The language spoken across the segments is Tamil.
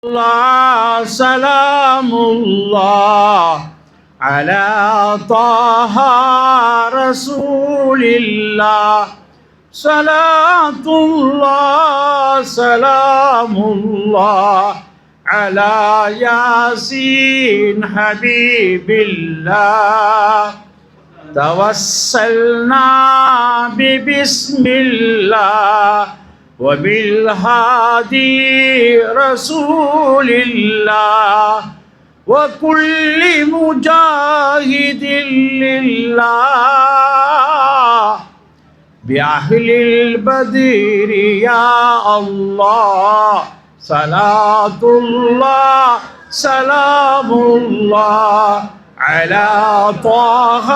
الله سلام الله على طه رسول الله صلاة الله سلام الله على ياسين حبيب الله توسلنا ببسم الله وبالهادي رسول الله وكل مجاهد لله بأهل البدر يا الله صلاة الله سلام الله على طه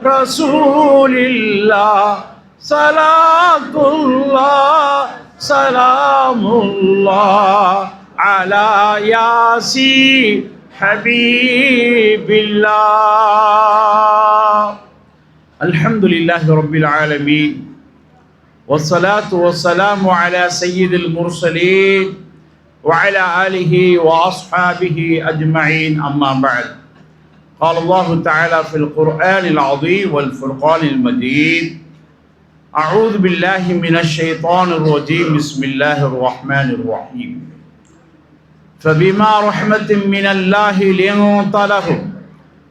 رسول الله صلاة الله سلام الله على ياسين حبيب الله الحمد لله رب العالمين والصلاة والسلام على سيد المرسلين وعلى آله وأصحابه أجمعين أما بعد قال الله تعالى في القرآن العظيم والفرقان المجيد أعوذ بالله من الشيطان الرجيم بسم الله الرحمن الرحيم فبما رحمة من الله لنت لهم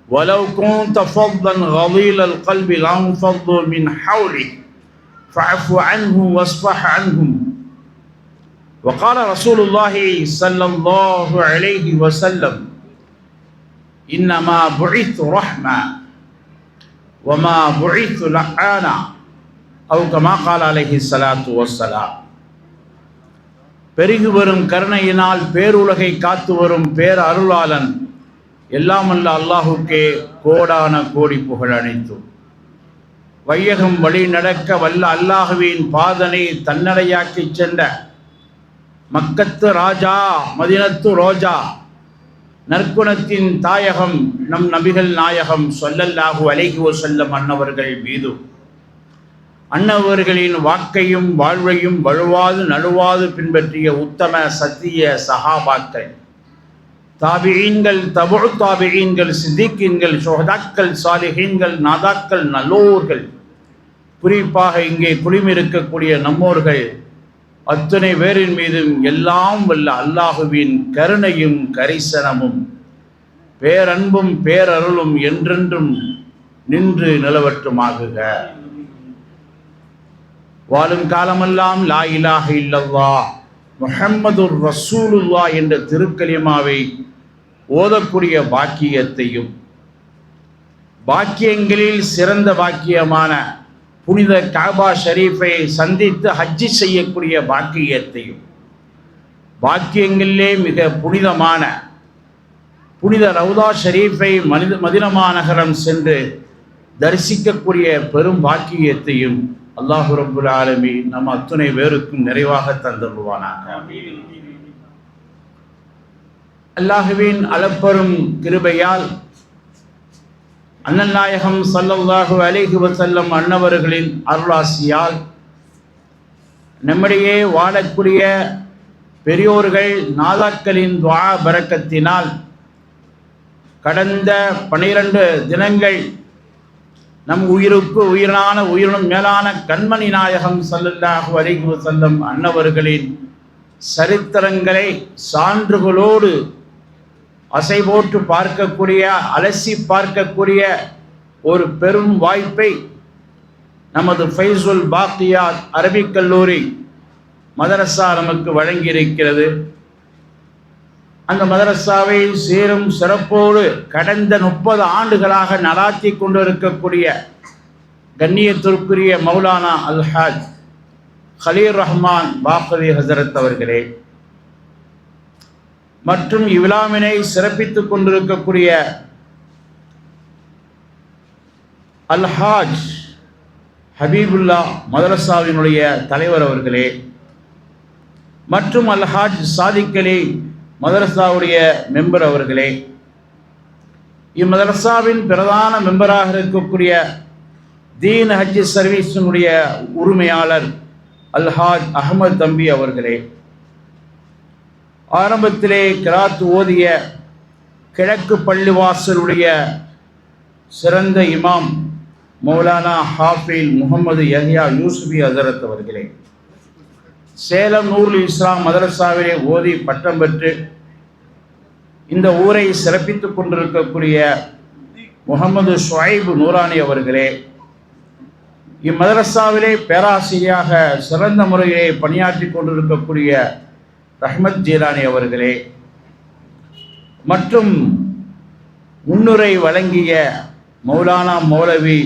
ولو كنت فظا غليظ القلب لانفضوا من حولك فاعف عنهم واصفح عنهم وقال رسول الله صلى الله عليه وسلم إنما بعثت رحمة وما بعثت لعانا أو كما قال عليه الصلاة والسلام. பெருகி வரும் கருணையினால் பேருலகை காத்து வரும் பேர் அருளாளன் எல்லாம் அல்ல அல்லாஹுக்கே கோடான கோடி புகழ் அனைத்தும். வையகம் வழி நடக்க வல்ல அல்லாஹுவின் பாதனை தன்னடையாக்கி சென்ற மக்கத்து ராஜா மதினத்து ரோஜா நற்குணத்தின் தாயகம் நம் நபிகள் நாயகம் ஸல்லல்லாஹு அலைஹி வஸல்லம் அன்னவர்கள் மீது அன்னவர்களின் வாக்கையும் வாழ்வையும் வழுவாது நழுவாது பின்பற்றிய உத்தம சத்திய சஹாபாக்கள் தாபிஈன்கள் தபு தாபிஈன்கள் சித்திகீன்கள் ஷுஹதாக்கள் சாலிஹீன்கள் நாதாக்கள் நல்லோர்கள் குறிப்பாக இங்கே குளிமிருக்கக்கூடிய நம்மோர்கள் அத்தனை பேரின் மீதும் எல்லாம் வல்ல அல்லாஹுவின் கருணையும் கரிசனமும் பேரன்பும் பேரருளும் என்றென்றும் நின்று நிலவற்றுமாகுக. வாழும் காலமெல்லாம் லா இலாஹ இல்லல்லாஹ் முஹம்மதுர் ரசூலுல்லாஹ் என்ற திருக்கலிமாவை ஓதக்கூடிய பாக்கியத்தையும் பாக்கியங்களில் சிறந்த பாக்கியமான புனித காபா ஷரீஃபை சந்தித்து ஹஜ்ஜி செய்யக்கூடிய பாக்கியத்தையும் பாக்கியங்களிலே மிக புனிதமான புனித ரவுதா ஷரீஃபை மதீனா நகரம் சென்று தரிசிக்கக்கூடிய பெரும் பாக்கியத்தையும் அல்லாஹு ரப்புல் ஆலமீன் நம் அத்துணை பேருக்கும் நிறைவாக தந்தருவானாக. அல்லாஹுவின் அளப்பெரும் கிருபையால் அண்ணல் நாயகம் ஸல்லல்லாஹு அலைஹி வஸல்லம் அன்னவர்களின் அருளாசியால் நம்மிடையே வாழக்கூடிய பெரியோர்கள் நாதாக்களின் துஆ பரக்கத்தினால் கடந்த 12 தினங்கள் நம் உயிருக்கு உயிரான உயிரினும் மேலான கண்மணி நாயகம் ஸல்லல்லாஹு அலைஹி வஸல்லம் அன்னவர்களின் சரித்திரங்களை சான்றுகளோடு அசை போட்டு பார்க்கக்கூடிய அலசி பார்க்கக்கூடிய ஒரு பெரும் வாய்ப்பை நமது ஃபைசுல் பாக்கியாத் அரபிக் கல்லூரி மதரசா நமக்கு வழங்கியிருக்கிறது. அந்த மதரசாவை சீரும் சிறப்போடு கடந்த 30 ஆண்டுகளாக நடாத்தி கொண்டிருக்கக்கூடிய கண்ணியத்திற்குரிய மௌலானா அல்ஹாஜ் கலீல் ரஹ்மான் பாக்கவி ஹசரத் அவர்களே மற்றும் இவ்விழாவினை சிறப்பித்துக் கொண்டிருக்கக்கூடிய அல்ஹாஜ் ஹபீபுல்லா மதரசாவினுடைய தலைவர் அவர்களே மற்றும் அல்ஹாஜ் சாதிக் அலி மதரசாவுடைய மெம்பர் அவர்களே, இம்மதரசாவின் பிரதான மெம்பராக இருக்கக்கூடிய தீன் ஹஜ் சர்வீஸினுடைய உரிமையாளர் அல்ஹாஜ் அஹமது தம்பி அவர்களே, ஆரம்பத்திலே கிராத் ஓதிய கிழக்கு பள்ளிவாசலுடைய சிறந்த இமாம் மௌலானா ஹாஃபில் முகமது யஹ்யா யூசுஃபி ஹஸரத் அவர்களே, சேலம் நூருல் இஸ்லாம் மதரசாவிலே ஓதி பட்டம் பெற்று இந்த ஊரை சிறப்பித்துக் கொண்டிருக்கக்கூடிய முகமது ஷுஐப் நூரானி அவர்களே, இம்மதரசாவிலே பேராசிரியராக சிறந்த முறையிலே பணியாற்றி கொண்டிருக்கக்கூடிய ரஹ்மத் ஜீலானி அவர்களே, மற்றும் முன்னுரை வழங்கிய மௌலானா மௌலவி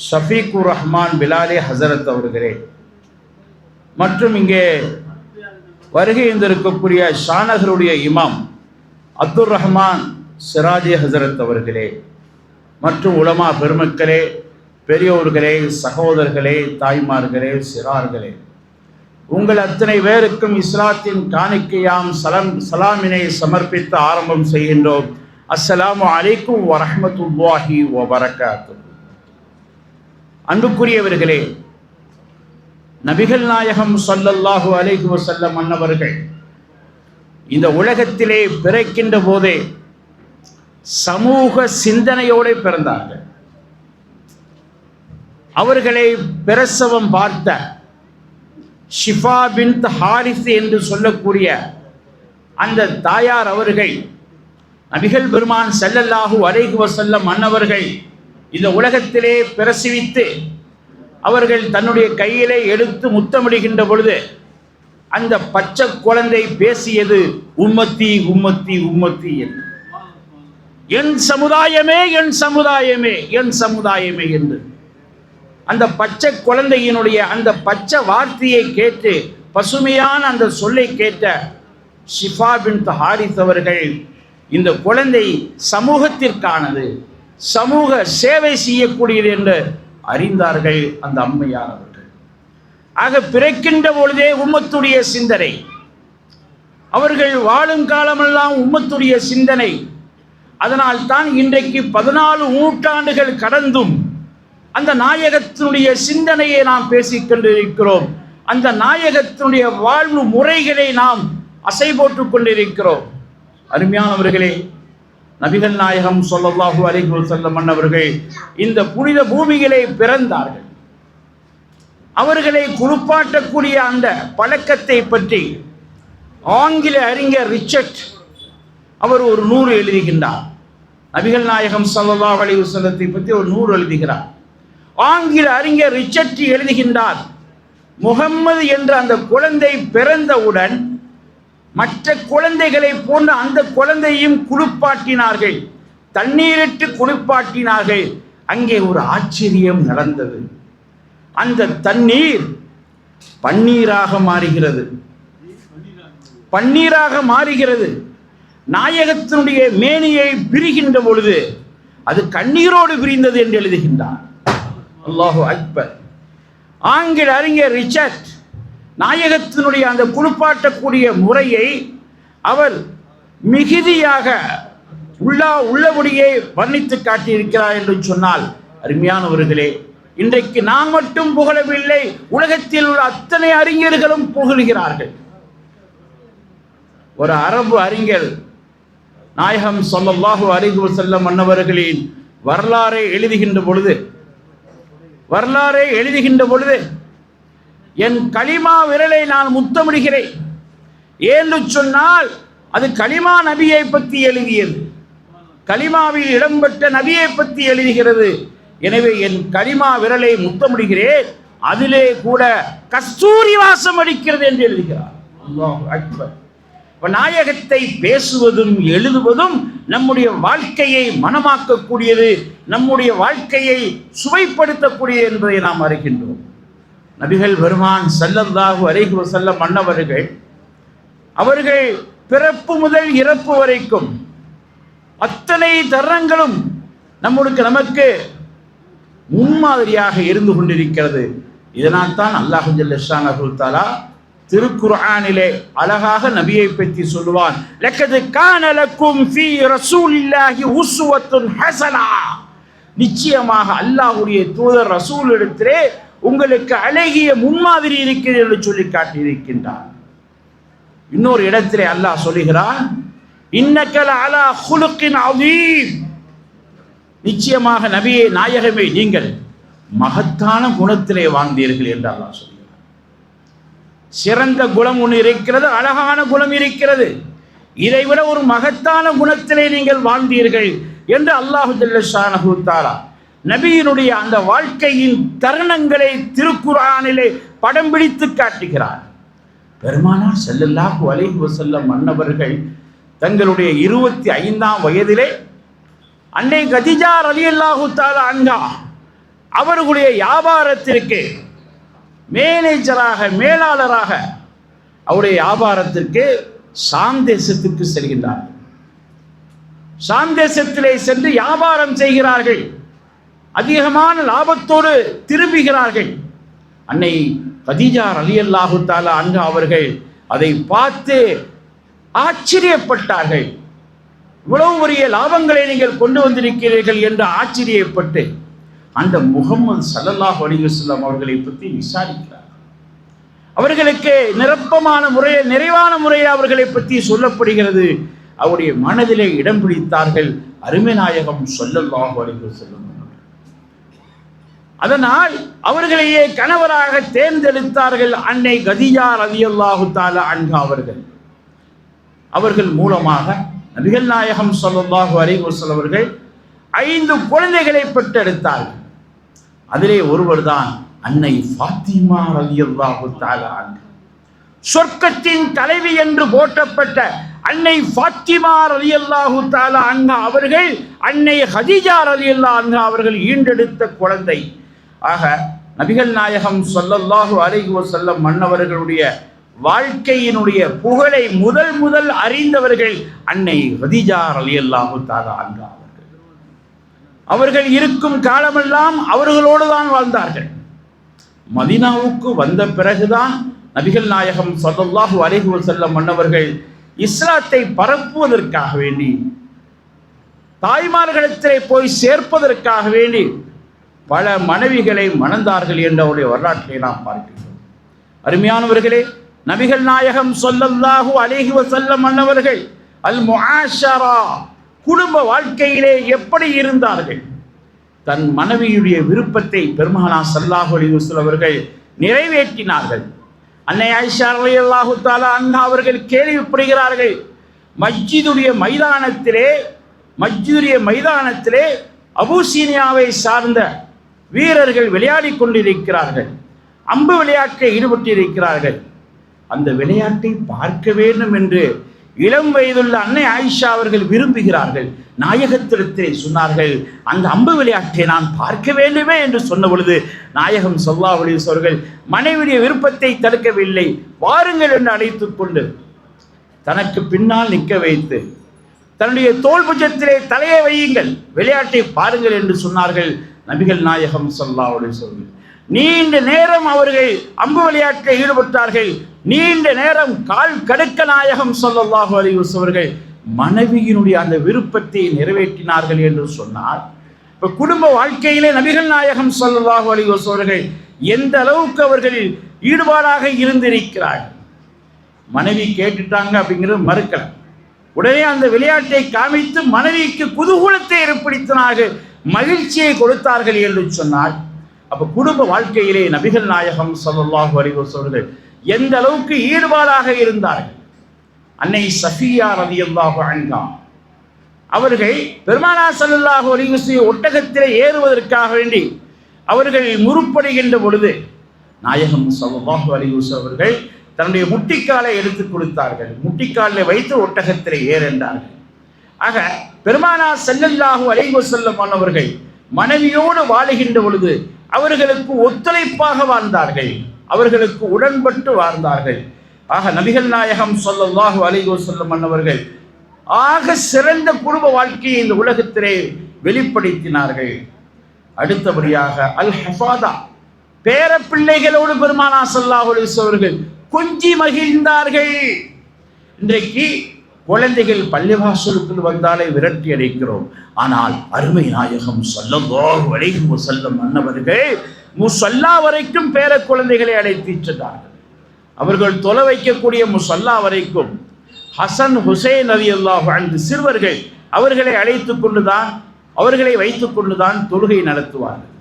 ஷஃபீக்குர் ரஹ்மான் பிலாலி ஹஸரத் அவர்களே, மற்றும் இங்கே வருகை இருந்திருக்கக்கூடிய ஷானகருடைய இமாம் அப்துல் ரஹ்மான் சிராஜி ஹஸரத் அவர்களே, மற்றும் உலமா பெருமக்களே, பெரியோர்களே, சகோதரர்களே, தாய்மார்களே, சிறார்களே, உங்கள் அத்தனை பேருக்கும் இஸ்லாத்தின் காணிக்கையாம் சலாமினை சமர்ப்பித்து ஆரம்பம் செய்கின்றோம். அஸ்ஸலாமு அலைக்கும் வரஹ்மத்துல்லாஹி வபரகாத்துஹு. அன்புக்குரியவர்களே, நபிகள் நாயகம் ஸல்லல்லாஹு அலைஹி வஸல்லம் அன்னவர்கள் இந்த உலகத்திலே பிறக்கின்ற போதே சமூக சிந்தனையோடு பிறந்தார்கள். அவர்களை பிரசவம் பார்த்த ஷிஃபா பின்த் ஹாரிஸ் என்று சொல்லக்கூடிய அந்த தாயார் அவர்கள் நபிகள் பெருமான் ஸல்லல்லாஹு அலைஹி வஸல்லம் அன்னவர்கள் இந்த உலகத்திலே பிரசவித்து அவர்கள் தன்னுடைய கையிலே எடுத்து முத்தமிடுகின்ற பொழுது அந்த பச்சை குழந்தை பேசியது உம்மத்தி உம்மத்தி உம்மத்தி என்று, என் சமுதாயமே என் சமுதாயமே என் சமுதாயமே என்று. அந்த பச்சை குழந்தையினுடைய அந்த பச்சை வார்த்தையை கேட்டு, பசுமையான அந்த சொல்லை கேட்ட ஷிஃபா பின்த் ஹாரிஸ் அவர்கள் இந்த குழந்தை சமூகத்திற்கானது, சமூக சேவை செய்யக்கூடியது என்று அறிந்தார்கள் அந்த அம்மையார் அவர்கள். ஆக பிறக்கின்ற பொழுதே உம்மத்துடைய சிந்தனை, அவர்கள் வாழும் காலமெல்லாம் உம்மத்துடைய சிந்தனை. அதனால் தான் இன்றைக்கு 14 நூற்றாண்டுகள் கடந்தும் அந்த நாயகத்தினுடைய சிந்தனையை நாம் பேசிக் கொண்டிருக்கிறோம். அந்த நாயகத்தினுடைய வாழ்வு முறைகளை நாம் அசை போட்டுக் கொண்டிருக்கிறோம். அருமையானவர்களே, நபிகள் நாயகம் ஸல்லல்லாஹு அலைஹி வஸல்லம் அன்னவர்கள் இந்த புனித பூமியிலே பிறந்தார்கள். அவர்களை குளிப்பாட்டக்கூடிய அந்த பழக்கத்தை பற்றி ஆங்கில அறிஞர் ரிச்சர்ட் அவர் ஒரு நூறு எழுதுகின்றார். நபிகள் நாயகம் ஸல்லல்லாஹு அலைஹி வஸல்லத்தை பற்றி ஒரு நூறு எழுதுகிறார். ஆங்கில அறிஞர் ரிச்சர்ட் எழுதுகின்றார், முகம்மது என்ற அந்த குழந்தை பிறந்தவுடன் மற்ற குழந்தைகளை போன்ற அந்த குழந்தையும் குளிப்பாட்டினார்கள், தண்ணீரிட்டு குளிப்பாட்டினார்கள். அங்கே ஒரு ஆச்சரியம் நடந்தது. அந்த தண்ணீர் பன்னீராக மாறுகிறது, பன்னீராக மாறுகிறது. நாயகத்தினுடைய மேனியை பிரிகின்ற பொழுது அது கண்ணீரோடு பிரிந்தது என்று எழுதுகின்றார். அல்லாஹு அக்பர். ஆங்கில அறிஞர் ரிச்சர்ட் நாயகத்தினுடைய அந்த குளிப்பாட்டக்கூடிய முறையை அவர் மிகுதியாக உள்ளபடியே வர்ணித்து காட்டியிருக்கிறார் என்று சொன்னால், அருமையானவர்களே, இன்றைக்கு நான் மட்டும் புகழவில்லை, உலகத்தில் உள்ள அத்தனை அறிஞர்களும் புகழ்கிறார்கள். ஒரு அரபு அறிஞர் நாயகம் ஸல்லல்லாஹு அலைஹி வஸல்லம் அன்னவர்களின் வரலாறை எழுதுகின்ற பொழுது என் கலிமா விரலை நான் முத்தமிடுகிறேன் என்று சொன்னால் அது கலிமா நபியை பற்றி எழுதியது, கலிமாவில் இடம்பெற்ற நபியை பற்றி எழுதுகிறது. எனவே என் கலிமா விரலை முத்தமிடுகிறேன், அதிலே கூட கஸ்தூரி வாசம் அடிக்கிறது என்று எழுதுகிறார். அல்லாஹ் அக்பர். நாயகத்தை பேசுவதும் எழுதுவதும் நம்முடைய வாழ்க்கையை மனமாக்கக்கூடியது, நம்முடைய வாழ்க்கையை சுவைப்படுத்தக்கூடியது என்பதை நாம் அறிகின்றோம். நபிகள் பெருமான் ஸல்லல்லாஹு அலைஹி வஸல்லம் அன்னவர்கள் அவர்கள் பிறப்பு முதல் இறப்பு வரைக்கும் அத்தனை தருணங்களும் நமக்கு முன்மாதிரியாக இருந்து கொண்டிருக்கிறது. இதனால் தான் அல்லாஹ் ஜல்ல ஷானஹு தஆலா திருக்குர்ஆனிலே அழகாக நபியை பற்றி சொல்லுவான், லக்கத் கான லக்கும் ஃபீ ரசூலில்லாஹி உஸ்வத்துன் ஹஸனா. நிச்சயமாக அல்லாஹ்வுடைய தூதர் ரசூலிடத்திலே உங்களுக்கு அழகிய முன்மாதிரி இருக்கிறது என்று சொல்லி காட்டியிருக்கின்றார். இன்னொரு இடத்திலே அல்லாஹ் சொல்லுகிறான், இன்னக லஅலா குலுகின் அதீம், நிச்சயமாக நபியே நாயகமே நீங்கள் மகத்தான குணத்திலே வாழ்ந்தீர்கள் என்று அல்லாஹ் சொல்கிறார். சிறந்த குணம் ஒன்று இருக்கிறது, அழகான குணம் இருக்கிறது. இதைவிட ஒரு மகத்தான குணத்திலே நீங்கள் வாழ்ந்தீர்கள் என்று அல்லாஹு ஜல்ல ஷானஹு தஆலா நபியினுடைய அந்த வாழ்க்கையின் தருணங்களை திருக்குர்ஆனிலே படம் பிடித்து காட்டுகிறார். பெருமானார் ஸல்லல்லாஹு அலைஹி வஸல்லம் அன்னவர்கள் தங்களுடைய 25ஆம் வயதிலே அன்னை கதீஜா ரலியல்லாஹு தஆலா அன்ஹா அவர்களுடைய வியாபாரத்திற்கு மேலாளராக அவருடைய வியாபாரத்திற்கு ஷாம் தேசத்துக்கு செல்கின்றார்கள். ஷாம் தேசத்திலே சென்று வியாபாரம் செய்கிறார்கள். அதிகமான லாபத்தோடு திரும்புகிறார்கள். அன்னை கதீஜா ரலியல்லாஹு தஆலா அன்ஹா அவர்கள் அதை பார்த்து ஆச்சரியப்பட்டார்கள். இவ்வளவு பெரிய லாபங்களை நீங்கள் கொண்டு வந்திருக்கிறீர்கள் என்று ஆச்சரியப்பட்டு அந்த முஹம்மது ஸல்லல்லாஹு அலைஹி வஸல்லம் அவர்களை பற்றி விசாரிக்கிறார். அவர்களுக்கு நிறைவான முறையில் அவர்களை பற்றி சொல்லப்படுகிறது. அவருடைய மனதிலே இடம் பிடித்தார்கள் அருமை நாயகம் ஸல்லல்லாஹு அலைஹி வஸல்லம். அதனால் அவர்களையே கணவராக தேர்ந்தெடுத்தார்கள் அன்னை கதீஜா ரலியல்லாஹு தஆலா அன்ஹா அவர்கள் மூலமாக நபிகள் நாயகம் ஸல்லல்லாஹு அலைஹி வஸல்லம் அவர்கள் 5 குழந்தைகளை பெற்றெடுத்தார்கள். அதிலே ஒருவர் தான் அன்னை ஃபாத்திமா ரலியல்லாஹு தஆலா அன்ஹா. சொர்க்கத்தின் தலைவி என்று போற்றப்பட்ட அன்னை ஃபாத்திமா ரலியல்லாஹு தஆலா அன்ஹா அவர்கள் அன்னை கதீஜா ரலியல்லாஹு அன்ஹா அவர்கள் ஈண்டெடுத்த குழந்தை. ஆக நபிகள் நாயகம் ஸல்லல்லாஹு அலைஹி வஸல்லம் மன்னவர்களுடைய வாழ்க்கையினுடைய புகழை முதல் அறிந்தவர்கள் அன்னை கதீஜா ரலியல்லாஹு தஆலா அன்ஹா அவர்கள் இருக்கும் காலமெல்லாம் அவர்களோடு தான் வாழ்ந்தார்கள். மதீனாவுக்கு வந்த பிறகுதான் நபிகள் நாயகம் ஸல்லல்லாஹு அலைஹி வஸல்லம் மன்னவர்கள் இஸ்லாத்தை பரப்புவதற்காக வேண்டி தாய்மார்களிடத்திலே போய் சேர்ப்பதற்காக வேண்டி பல மனைவிகளை மணந்தார்கள் என்ற அவருடைய வரலாற்றை நாம் பார்க்கிறோம். அருமையானவர்களே, நபிகள் நாயகம் ஸல்லல்லாஹு அலைஹி வஸல்லம் மன்னவர்கள் அல் முஆஷரா குடும்ப வாழ்க்கையிலே எப்படி இருந்தார்கள்? தன் மனைவியுடைய விருப்பத்தை பெருமானார் ஸல்லல்லாஹு அலைஹி வஸல்லம் அவர்கள் நிறைவேற்றினார்கள். அன்னை ஆயிஷா ரலியல்லாஹு தஆலா அன்ஹா அவர்கள் கேள்விப்படுகிறார்கள், மஸ்ஜிதுடைய மைதானத்திலே அபூசீனியாவை சார்ந்த வீரர்கள் விளையாடி கொண்டிருக்கிறார்கள், அம்பு விளையாட்டில் ஈடுபட்டிருக்கிறார்கள். அந்த விளையாட்டை பார்க்க வேண்டும் என்று இளம் வயதுள்ள அன்னை ஆயிஷா அவர்கள் விரும்புகிறார்கள். நாயகத்திடத்திலே சொன்னார்கள், அந்த அம்பு விளையாட்டை நான் பார்க்க வேண்டுமே என்று சொன்ன பொழுது நாயகம் ஸல்லல்லாஹு அலைஹி வஸல்லம் அவர்கள் மனைவியுடைய விருப்பத்தை தடுக்கவில்லை. வாருங்கள் என்று அழைத்துக் கொண்டு தனக்கு பின்னால் நிற்க வைத்து தன்னுடைய தோள் புஜத்திலே தலையை வையுங்கள், விளையாட்டை பாருங்கள் என்று சொன்னார்கள் நபிகள் நாயகம் ஸல்லல்லாஹு அலைஹி வஸல்லம். நீண்ட நேரம் அவர்கள் அம்பு விளையாட்டில் ஈடுபட்டார்கள். நீண்ட நேரம் கால் கடுக்க நாயகம் ஸல்லல்லாஹு அலைஹி வஸல்லம் அவர்கள் மனைவியினுடைய அந்த விருப்பத்தை நிறைவேற்றினார்கள் என்று சொன்னார். இப்போ குடும்ப வாழ்க்கையிலே நபிகள் நாயகம் ஸல்லல்லாஹு அலைஹி வஸல்லம் அவர்கள் எந்த அளவுக்கு அவர்கள் ஈடுபாடாக இருந்திருக்கிறார்கள். மனைவி கேட்டுட்டாங்க அப்படிங்கிறது மறுக்கல, உடனே அந்த விளையாட்டை காமித்து மனைவிக்கு குதூகலத்தை ஏற்படுத்தினார்கள், மகிழ்ச்சியை கொடுத்தார்கள் என்று சொன்னார். அப்போ குடும்ப வாழ்க்கையிலே நபிகள் நாயகம் ஸல்லல்லாஹு அலைஹி வஸல்லம் அவர்கள் எந்த அளவுக்கு ஈடுபாடாக இருந்தார்கள். அன்னை சஃபியா ரலியல்லாஹு அன்ஹா அவர்கள் பெருமானார் ஸல்லல்லாஹு அலைஹி வஸல்லம் ஒட்டகத்திலே ஏறுவதற்காக வேண்டி அவர்கள் முறுப்படுகின்ற பொழுது நாயகம் ஸல்லல்லாஹு அலைஹி வஸல்லம் அவர்கள் தன்னுடைய முட்டிக்காலை எடுத்து கொடுத்தார்கள். முட்டிக்காலில் வைத்து ஒட்டகத்திலே ஏறென்றார்கள். ஆக பெருமானார் ஸல்லல்லாஹு அலைஹி வஸல்லம் அவர்கள் மனைவியோடு வாழுகின்ற பொழுது அவர்களுக்கு ஒத்துழைப்பாக வாழ்ந்தார்கள், அவர்களுக்கு உடன்பட்டு வாழ்ந்தார்கள். ஆக நபிகள் நாயகம் ஸல்லல்லாஹு அலைஹி வஸல்லம் அவர்கள் ஆக சிறந்த குடும்ப வாழ்க்கையை இந்த உலகத்திலே வெளிப்படுத்தினார்கள். அடுத்தபடியாக அல் ஹஃபாதா பேர பிள்ளைகளோடு பெருமானார் ஸல்லல்லாஹு அலைஹி வஸல்லம் அவர்கள் கொஞ்சி மகிழ்ந்தார்கள். இன்றைக்கு குழந்தைகள் பள்ளிவாசலுக்குள் வந்தாலே விரட்டி அடைக்கிறோம். ஆனால் அருமை நாயகம் ஸல்லல்லாஹு அலைஹி வஸல்லம் அன்னவர்கள் முஸல்லா வரைக்கும் பேர குழந்தைகளை அழைத்து சென்றார்கள். அவர்கள் தொலை வைக்கக்கூடிய முசல்லா வரைக்கும் ஹசன் ஹுசைன் ரலியல்லாஹு அன்ஹு சிறுவர்கள் அவர்களை அழைத்துக் கொண்டுதான் அவர்களை வைத்துக் கொண்டுதான் தொழுகை நடத்துவார்கள்.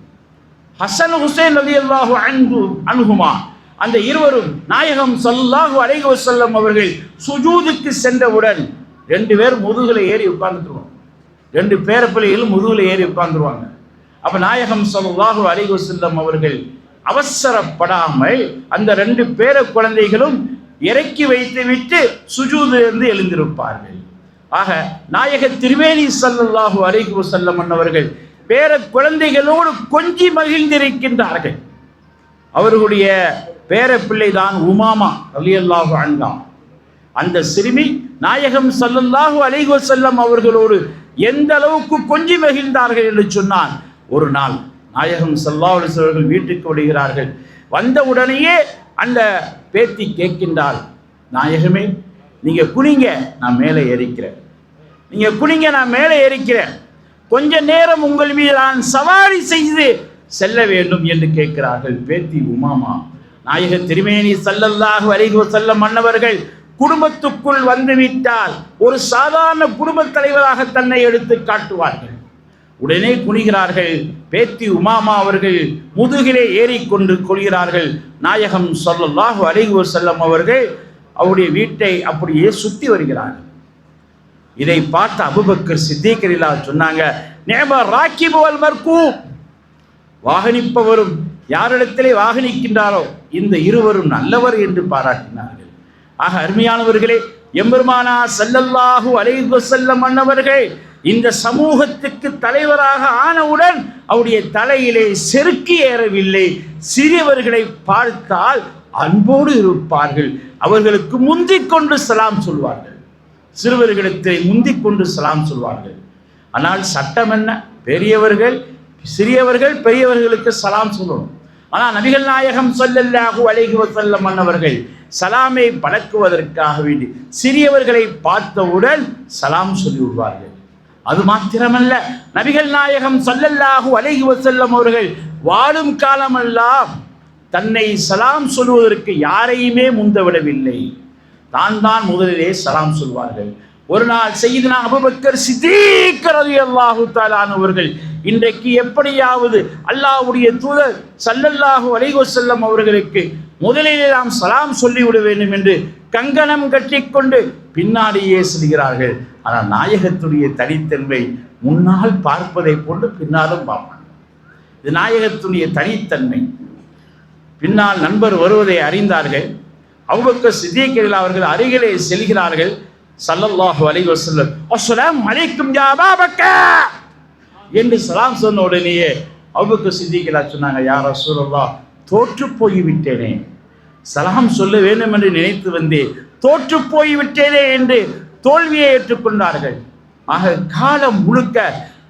ஹசன் ஹுசைன் ரலியல்லாஹு அன்ஹுமா அந்த இருவரும் நாயகம் ஸல்லல்லாஹு அலைஹி வஸல்லம் அவர்கள் சுஜூதுக்கு சென்றவுடன் 2 பேர் முதுகுல ஏறி உட்கார்ந்துருவாங்க. 2 பேரப்பிள்ளைகள் முதுகுல ஏறி உட்கார்ந்துருவாங்க. அப்ப நாயகம் ஸல்லல்லாஹு அலைஹி வஸல்லம் அவர்கள் அவசரப்படாமல் அந்த 2 பேர குழந்தைகளும் இறக்கி வைத்து விட்டு சுஜூதிலிருந்து எழுந்திருப்பார்கள். ஆக நாயக திருமேனி ஸல்லல்லாஹு அலைஹி வஸல்லம் அவர்கள் பேர குழந்தைகளோடு கொஞ்சி மகிழ்ந்திருக்கின்றார்கள். அவர்களுடைய பேர பிள்ளைதான் உமாமா ரலியல்லாஹு அன்ஹா. அந்த சிறுமி நாயகம் ஸல்லல்லாஹு அலைஹி வஸல்லம் அவர்களோடு எந்த அளவுக்கு கொஞ்சி மகிழ்ந்தார்கள் என்று சொன்னால், ஒரு நாள் நாயகம் ஸல்லல்லாஹு அலைஹி வஸல்லம் அவர்கள் வீட்டுக்கு வருகிறார்கள். வந்த உடனேயே அந்த பேத்தி கேட்கின்றாள், நாயகமே நீங்க குனிங்க, நான் மேலே ஏறிக்கிறேன். நீங்க குனிங்க, நான் மேலே ஏறிக்கிறேன். கொஞ்ச நேரம் உங்கள் மீது நான் சவாரி செய்து செல்ல வேண்டும் என்று கேட்கிறார்கள் பேத்தி உமாமா. நாயக திருமேனி ஸல்லல்லாஹு அலைஹி வஸல்லம் மன்னவர்கள் குடும்பத்துக்குள் வந்துவிட்டால் ஒரு சாதாரண குடும்பத் தலைவராக தன்னை எடுத்து காட்டுவார்கள். உடனே குனிகிறார்கள். பேத்தி உமாமா அவர்கள் முதுகிலே ஏறிக்கொண்டு கொள்கிறார்கள். நாயகம் ஸல்லல்லாஹு அலைஹி வஸல்லம் அவர்கள் அவருடைய வீட்டை அப்படியே சுத்தி வருகிறார்கள். இதை பார்த்த அபூபக்கர் சித்திக் ரலியல்லாஹு சொன்னாங்க, நிஅம ராக்கிபு வல் மர்கூப், வாகனிப்பவரும் யாரிடத்திலே வாகனிக்கின்றாரோ இந்த இருவரும் நல்லவர் என்று பாராட்டினார்கள். ஆக அருமையானவர்களே, எம்பெருமானார் ஸல்லல்லாஹு அலைஹி வஸல்லம் அன்னவர்கள் இந்த சமூகத்துக்கு தலைவராக ஆனவுடன் அவருடைய தலையிலே செருக்கு ஏறவில்லை. சிறியவர்களை பார்த்தால் அன்போடு இருப்பார்கள். அவர்களுக்கு முந்திக் கொண்டு சலாம் சொல்வார்கள். சிறுவர்களுக்கு முந்திக் கொண்டு சலாம் சொல்வார்கள். ஆனால் சட்டம் என்ன? பெரியவர்கள் சிறியவர்கள் பெரியவர்களுக்கு சலாம் சொல்லணும். ஆனால் நபிகள் நாயகம் ஸல்லல்லாஹு அலைஹி வஸல்லம் அன்னவர்கள் சலாமை பழக்குவதற்காக வேண்டி சிறியவர்களை பார்த்தவுடன் சலாம் சொல்லி விடுவார்கள். அது மாத்திரமல்ல, நபிகள் நாயகம் ஸல்லல்லாஹு அலைஹி வஸல்லம் அவர்கள் வாழும் காலமெல்லாம் தன்னை சலாம் சொல்வதற்கு யாரையுமே முந்தவிடவில்லை. தான் முதலிலே சலாம் சொல்வார்கள். ஒரு நாள் சையதுனா அபூபக்கர் சித்தீக் ரலியல்லாஹு தஆலா அவர்கள் இன்றைக்கு எப்படியாவது அல்லாஹ்வுடைய தூதர் ஸல்லல்லாஹு அலைஹி வஸல்லம் அவர்களுக்கு முதலிலே நாம் சலாம் சொல்லிவிட வேண்டும் என்று கங்கணம் கட்டிக்கொண்டு பின்னாடியே செல்கிறார்கள். ஆனால் நாயகத்துடைய தனித்தன்மை முன்னால் பார்ப்பதை போன்று பின்னாலும் பார்ப்பாங்க. இது நாயகத்துடைய தனித்தன்மை. பின்னால் நண்பர் வருவதை அறிந்தார்கள். அபூபக்கர் சித்தீக் அவர்கள் அருகிலே செல்கிறார்கள். ஸல்லல்லாஹு அலைஹி வஸல்லம் அஸ்ஸலாமு அலைக்கும் யா அபூபக்கர் என்று சலாம் சொன்ன உடனேயே அபூபக்கர் சித்தீக் சொன்னாங்க, யா ரசூலல்லாஹ், தோற்று போய்விட்டேனே, சலாம் சொல்ல வேண்டும் என்று நினைத்து வந்தேன், தோற்று போய்விட்டேனே என்று தோல்வியை ஏற்றுக்கொண்டார்கள். ஆக காலம் முழுக்க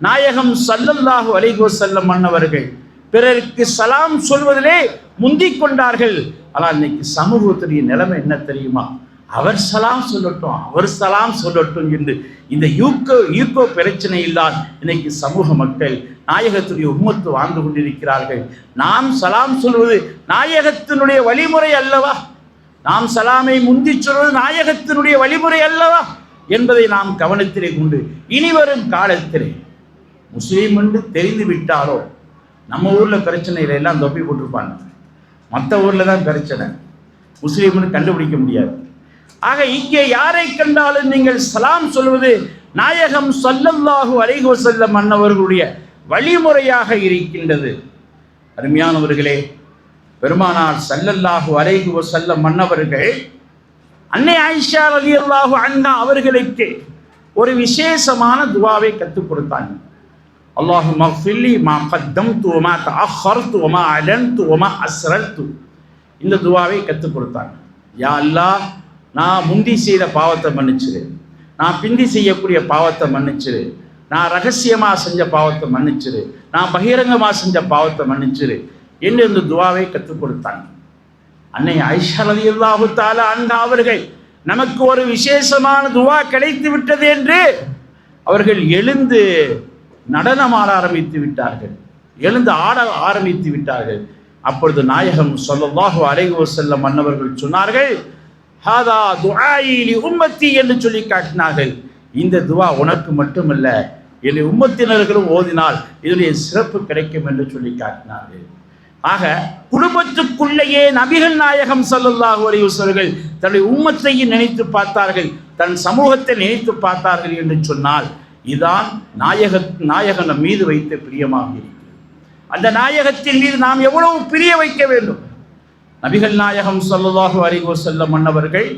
நாயகம் ஸல்லல்லாஹு அலைஹி வஸல்லம் அன்னவர்கள் பிறருக்கு சலாம் சொல்வதிலே முந்திக் கொண்டார்கள். ஆனால் இன்னைக்கு சமூகத்துடைய நிலைமை என்ன தெரியுமா? அவர் சலாம் சொல்லட்டும், அவர் சலாம் சொல்லட்டும் என்று இந்த யூகோ பிரச்சனை இல்லால் இன்னைக்கு சமூக மக்கள் நாயகத்துடைய உம்மத்து வாழ்ந்து கொண்டிருக்கிறார்கள். நாம் சலாம் சொல்வது நாயகத்தினுடைய வழிமுறை அல்லவா? நாம் சலாமை முந்தி சொல்வது நாயகத்தினுடைய வழிமுறை அல்லவா என்பதை நாம் கவனத்திலே கொண்டு இனிவரும் காலத்திலே முஸ்லீம் என்று தெரிந்து விட்டாலோ, நம்ம ஊரில் பிரச்சனையில எல்லாம் தொப்பி போட்டிருப்பாங்க, மற்ற ஊரில் தான் பிரச்சனை, முஸ்லீம்னு கண்டுபிடிக்க முடியாது. ஆக இங்கே யாரை கண்டாலும் நீங்கள் சலாம் சொல்வது நாயகம் ஸல்லல்லாஹு அலைஹி வஸல்லம் அன்னவர்களுடைய வழிமுறையாக இருக்கின்றது. அருமையானவர்களே, பெருமானார் ஸல்லல்லாஹு அலைஹி வஸல்லம் அன்னவர்கள் அன்னை ஆயிஷா ரலியல்லாஹு அன்ஹா அவர்களுக்கு ஒரு விசேஷமான துஆவை கற்றுக் கொடுத்தாங்க. அல்லாஹும்ம ஃபில்லி மா கத்தம்து வமா தஅخرtu வமா அலன்து வமா அஸ்ரர்து. இந்த துஆவை கற்றுக் கொடுத்தாங்க. யா அல்லாஹ், நான் முந்தி செய்த பாவத்தை மன்னிச்சிரு, நான் பிந்தி செய்யக்கூடிய பாவத்தை மன்னிச்சிரு, நான் ரகசியமாக செஞ்ச பாவத்தை மன்னிச்சிரு, நான் பகிரங்கமாக செஞ்ச பாவத்தை மன்னிச்சிரு என்று இந்த துஆவை கற்றுக் கொடுத்தாங்க. அன்னை ஆயிஷா ரலியல்லாஹு தஆலா அன்ஹா அவர்கள் நமக்கு ஒரு விசேஷமான துஆ கிடைத்து விட்டது என்று அவர்கள் எழுந்து நடனம் ஆட ஆரம்பித்து விட்டார்கள், எழுந்து ஆட ஆரம்பித்து விட்டார்கள். அப்பொழுது நாயகம் ஸல்லல்லாஹு அலைஹி வஸல்லம் அன்னவர்கள் சொன்னார்கள், ஹாதா துஆஇ லி உம்மத்தி என்று சொல்லி காட்டினார்கள். இந்த துவா உனக்கு மட்டுமல்ல, என்னுடைய உம்மத்தினர்களும் ஓதினால் இதனுடைய சிறப்பு கிடைக்கும் என்று சொல்லி காட்டினார்கள். ஆக குடும்பத்துக்குள்ளேயே நபிகள் நாயகம் ஸல்லல்லாஹு அலைஹி வஸல்லம் தன்னுடைய உம்மத்தையும் நினைத்து பார்த்தார்கள், தன் சமூகத்தை நினைத்து பார்த்தார்கள் என்று சொன்னால் இதுதான் நாயகன் மீது வைத்த பிரியமாக இருக்கிறது. அந்த நாயகத்தின் மீது நாம் எவ்வளவு பிரிய வைக்க வேண்டும். நபிகள் நாயகம் ஸல்லல்லாஹு அலைஹி வஸல்லம் அன்னவர்கள்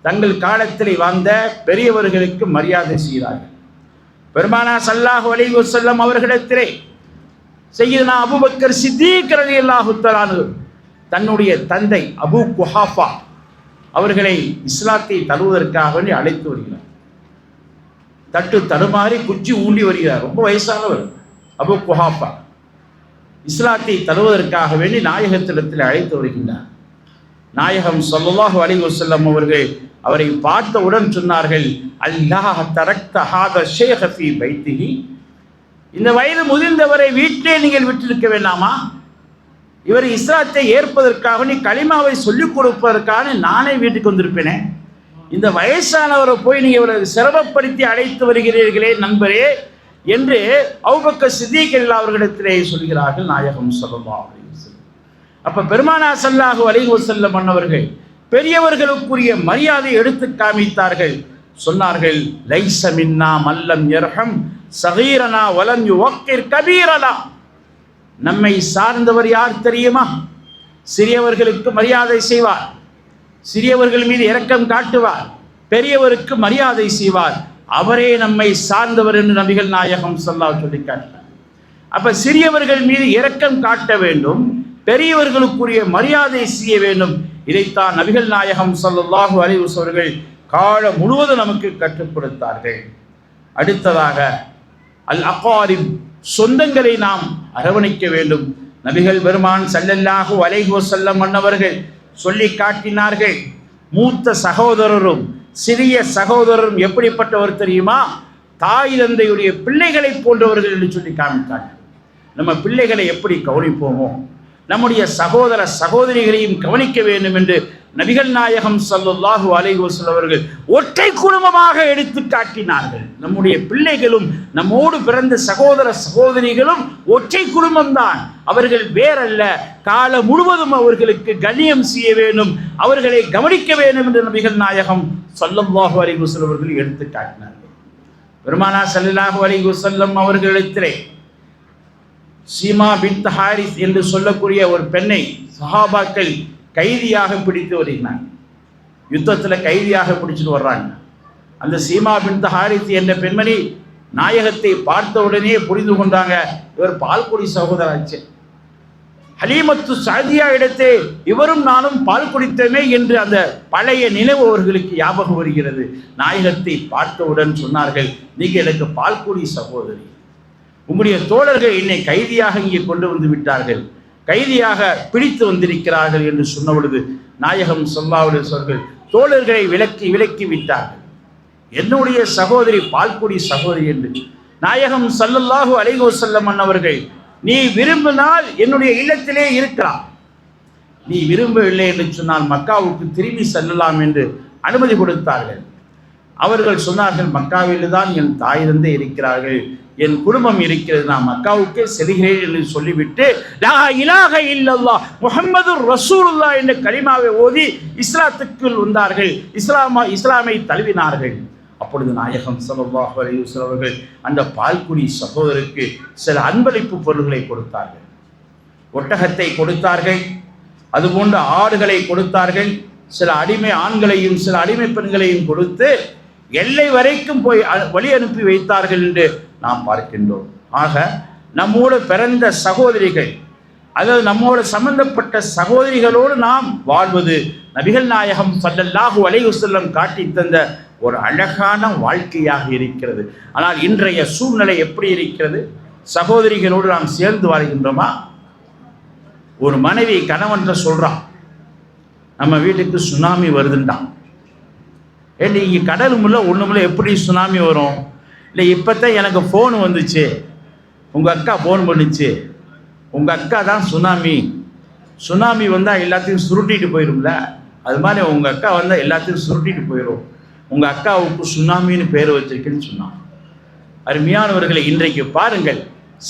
தங்கள் காலத்தில் வாழ்ந்த பெரியவர்களுக்கு மரியாதை செய்கிறார்கள். பெருமானார் ஸல்லல்லாஹு அலைஹி வஸல்லம் அவர்களிடத்திலே சய்யிதுனா அபூபக்கர் சித்தீக் ரலியல்லாஹு தஆலா தன்னுடைய தந்தை அபூ குஹாஃபா அவர்களை இஸ்லாத்தை தழுவதற்காக வேண்டி அழைத்து வருகிறார். தட்டு தடுமாறி குச்சி ஊண்டி வருகிறார். ரொம்ப வயசானவர் அபூ குஹாஃபா. இஸ்லாத்தை தழுவதற்காக வேண்டி நாயகத்திடத்தில் அழைத்து வருகின்றார். நாயகம் ஸல்லல்லாஹு அலைஹி வஸல்லம் அவர்கள் அவரை பார்த்தவுடன் சொன்னார்கள், அல்லாஹ் தரக்த ஹாதா ஷேഖ ஃபீ பைத்திஹி, இந்த வயது முதிர்ந்தவரை வீட்டிலே நீங்கள் விட்டிருக்க வேண்டாமா? இவர் இஸ்லாத்தை ஏற்பதற்காக நீ கலிமாவை சொல்லிக் கொடுப்பதற்காக நானே வீட்டுக்கு வந்திருப்பேனே, இந்த வயசானவரை போய் நீங்கள் இவரை சிரமப்படுத்தி அழைத்து வருகிறீர்களே நண்பரே என்று அபூபக்கர் சித்தீக் அவர்களிடத்திலே சொல்கிறார்கள் நாயகம் ஸல்லல்லாஹு அலைஹி வஸல்லம். அப்ப பெருமானார் ஸல்லல்லாஹு அலைஹி வஸல்லம் அன்னவர்கள் பெரியவர்களுக்குரிய மரியாதை எடுத்து காமித்தார்கள். சொன்னார்கள், லைஸ மின்னா மல்லம் யர்ஹம் ஸகீரனா வலம் யுவக்கிர் கபீரனா. நம்மை சார்ந்தவர் யார் தெரியுமா? சிறியவர்களுக்கு மரியாதை செய்வார், சிறியவர்கள் மீது இரக்கம் காட்டுவார், பெரியவருக்கு மரியாதை செய்வார், அவரே நம்மை சார்ந்தவர் என்று நபிகள் நாயகம் ஸல்லல்லாஹு சொல்லி காட்டினார். அப்ப சிறியவர்கள் மீது இரக்கம் காட்ட வேண்டும், பெரியவர்களுக்குரிய மரியாதை செய்ய வேண்டும். இதைத்தான் நபிகள் நாயகம் ஸல்லல்லாஹு அலைஹி வஸல்லம் காலம் முழுவதும் நமக்கு கற்றுக் கொடுத்தார்கள். அடுத்ததாக அல் அகாரிப், சொந்தங்களை நாம் அரவணைக்க வேண்டும். நபிகள் பெருமான் ஸல்லல்லாஹு அலைஹி வஸல்லம் அன்னவர்கள் சொல்லி காட்டினார்கள், மூத்த சகோதரரும் சிறிய சகோதரரும் எப்படிப்பட்டவர் தெரியுமா? தாய் தந்தையுடைய பிள்ளைகளை போன்றவர்கள் என்று சொல்லி காமித்தார்கள். நம்ம பிள்ளைகளை எப்படி கவனிப்போமோ நம்முடைய சகோதர சகோதரிகளையும் கவனிக்க வேண்டும் என்று நபிகள் நாயகம் ஸல்லல்லாஹு அலைஹி வஸல்லம் அவர்கள் ஒற்றை குடும்பமாக எடுத்து காட்டினார்கள். நம்முடைய பிள்ளைகளும் நம்மோடு பிறந்த சகோதர சகோதரிகளும் ஒற்றை குடும்பம்தான், அவர்கள் வேறல்ல. காலம் முழுவதும் அவர்களுக்கு கண்ணியம் செய்ய வேண்டும், அவர்களை கவனிக்க வேண்டும் என்று நபிகள் நாயகம் ஸல்லல்லாஹு அலைஹி வஸல்லம் அவர்கள் எடுத்து காட்டினார்கள். பெருமானார் ஸல்லல்லாஹு அலைஹி வஸல்லம் அவர்களிடத்திலே சீமா பின்த் ஹாரிஸ் என்று சொல்லக்கூடிய ஒரு பெண்ணை சஹாபாக்கள் கைதியாக பிடித்து வருகிறாங்க. யுத்தத்தில் கைதியாக பிடிச்சிட்டு வர்றாங்க. அந்த சீமா பின்த் ஹாரிஸ் என்ற பெண்மணி நாயகத்தை பார்த்த உடனே புரிந்து கொண்டாங்க, இவர் பால்குடி சகோதராச்சு. ஹலீமத்து சாதியா இடத்தே இவரும் நானும் பால் குடித்தமே என்று அந்த பழைய நினைவு அவர்களுக்கு ஞாபகம் வருகிறது. நாயகத்தை பார்த்தவுடன் சொன்னார்கள், நீங்கள் எனக்கு பால்குடி சகோதரி, உங்களுடைய தோழர்கள் என்னை கைதியாக இங்கே கொண்டு வந்து விட்டார்கள், கைதியாக பிடித்து வந்திருக்கிறார்கள் என்று சொன்ன பொழுது நாயகம் ஸல்லல்லாஹு அலைஹி வஸல்லம் தோழர்களை விலக்கி விட்டார்கள். என்னுடைய சகோதரி பால்குடி சகோதரி என்று நாயகம் ஸல்லல்லாஹு அலைஹி வஸல்லம் அன்னவர்கள், நீ விரும்பினால் என்னுடைய இல்லத்திலே இருக்கலாம், நீ விரும்பவில்லை என்று சொன்னால் மக்காவுக்கு திரும்பி செல்லலாம் என்று அனுமதி கொடுத்தார்கள். அவர்கள் சொன்னார்கள், மக்காவில் தான் என் தாய் தந்தை இருக்கிறார்கள், என் குடும்பம் இருக்கிறது, நான் மக்காவுக்கே செல்கிறேன் என்று சொல்லிவிட்டு லா இலாஹ இல்லல்லாஹ் முஹம்மதுர் ரசூலுல்லாஹ் என்ற கலிமாவை ஓதி இஸ்லாத்துக்குள் வந்தார்கள், இஸ்லாமை தழுவினார்கள். அப்பொழுது நாயகம் ஸல்லல்லாஹு அலைஹி வஸல்லம் அவர்கள் அந்த பால்குடி சகோதரருக்கு சில அன்பளிப்பு பொருள்களை கொடுத்தார்கள். ஒட்டகத்தை கொடுத்தார்கள், அதுபோன்ற ஆடுகளை கொடுத்தார்கள், சில அடிமை ஆண்களையும் சில அடிமை பெண்களையும் கொடுத்து எல்லை வரைக்கும் போய் வழி அனுப்பி வைத்தார்கள் என்று நாம் பார்க்கின்றோம். ஆக நம்மோடு பிறந்த சகோதரிகள், அதாவது நம்மோடு சம்பந்தப்பட்ட சகோதரிகளோடு நாம் வாழ்வது நபிகள் நாயகம் ஸல்லல்லாஹு அலைஹி வஸல்லம் காட்டி தந்த ஒரு அழகான வாழ்க்கையாக இருக்கிறது. ஆனால் இன்றைய சூழ்நிலை எப்படி இருக்கிறது? சகோதரிகளோடு நாம் சேர்ந்து வாழ்கின்றோமா? ஒரு மனைவி கணவன் சொல்றான், நம்ம வீட்டுக்கு சுனாமி வருதுண்டான். ஏன் இங்கே கடலும் இல்லை ஒன்றும் இல்லை, எப்படி சுனாமி வரும்? இல்லை இப்போ தான் எனக்கு ஃபோன் வந்துச்சு, உங்கள் அக்கா ஃபோன் பண்ணிச்சு, உங்கள் அக்கா தான் சுனாமி, சுனாமி வந்தால் எல்லாத்தையும் சுருட்டிட்டு போயிடும்ல, அது மாதிரி உங்கள் அக்கா வந்தால் எல்லாத்தையும் சுருட்டிட்டு போயிடும். உங்கள் அக்காவுக்கு சுனாமின்னு பேர் வச்சிருக்குன்னு சொன்னான். அருமையானவர்களை, இன்றைக்கு பாருங்கள்,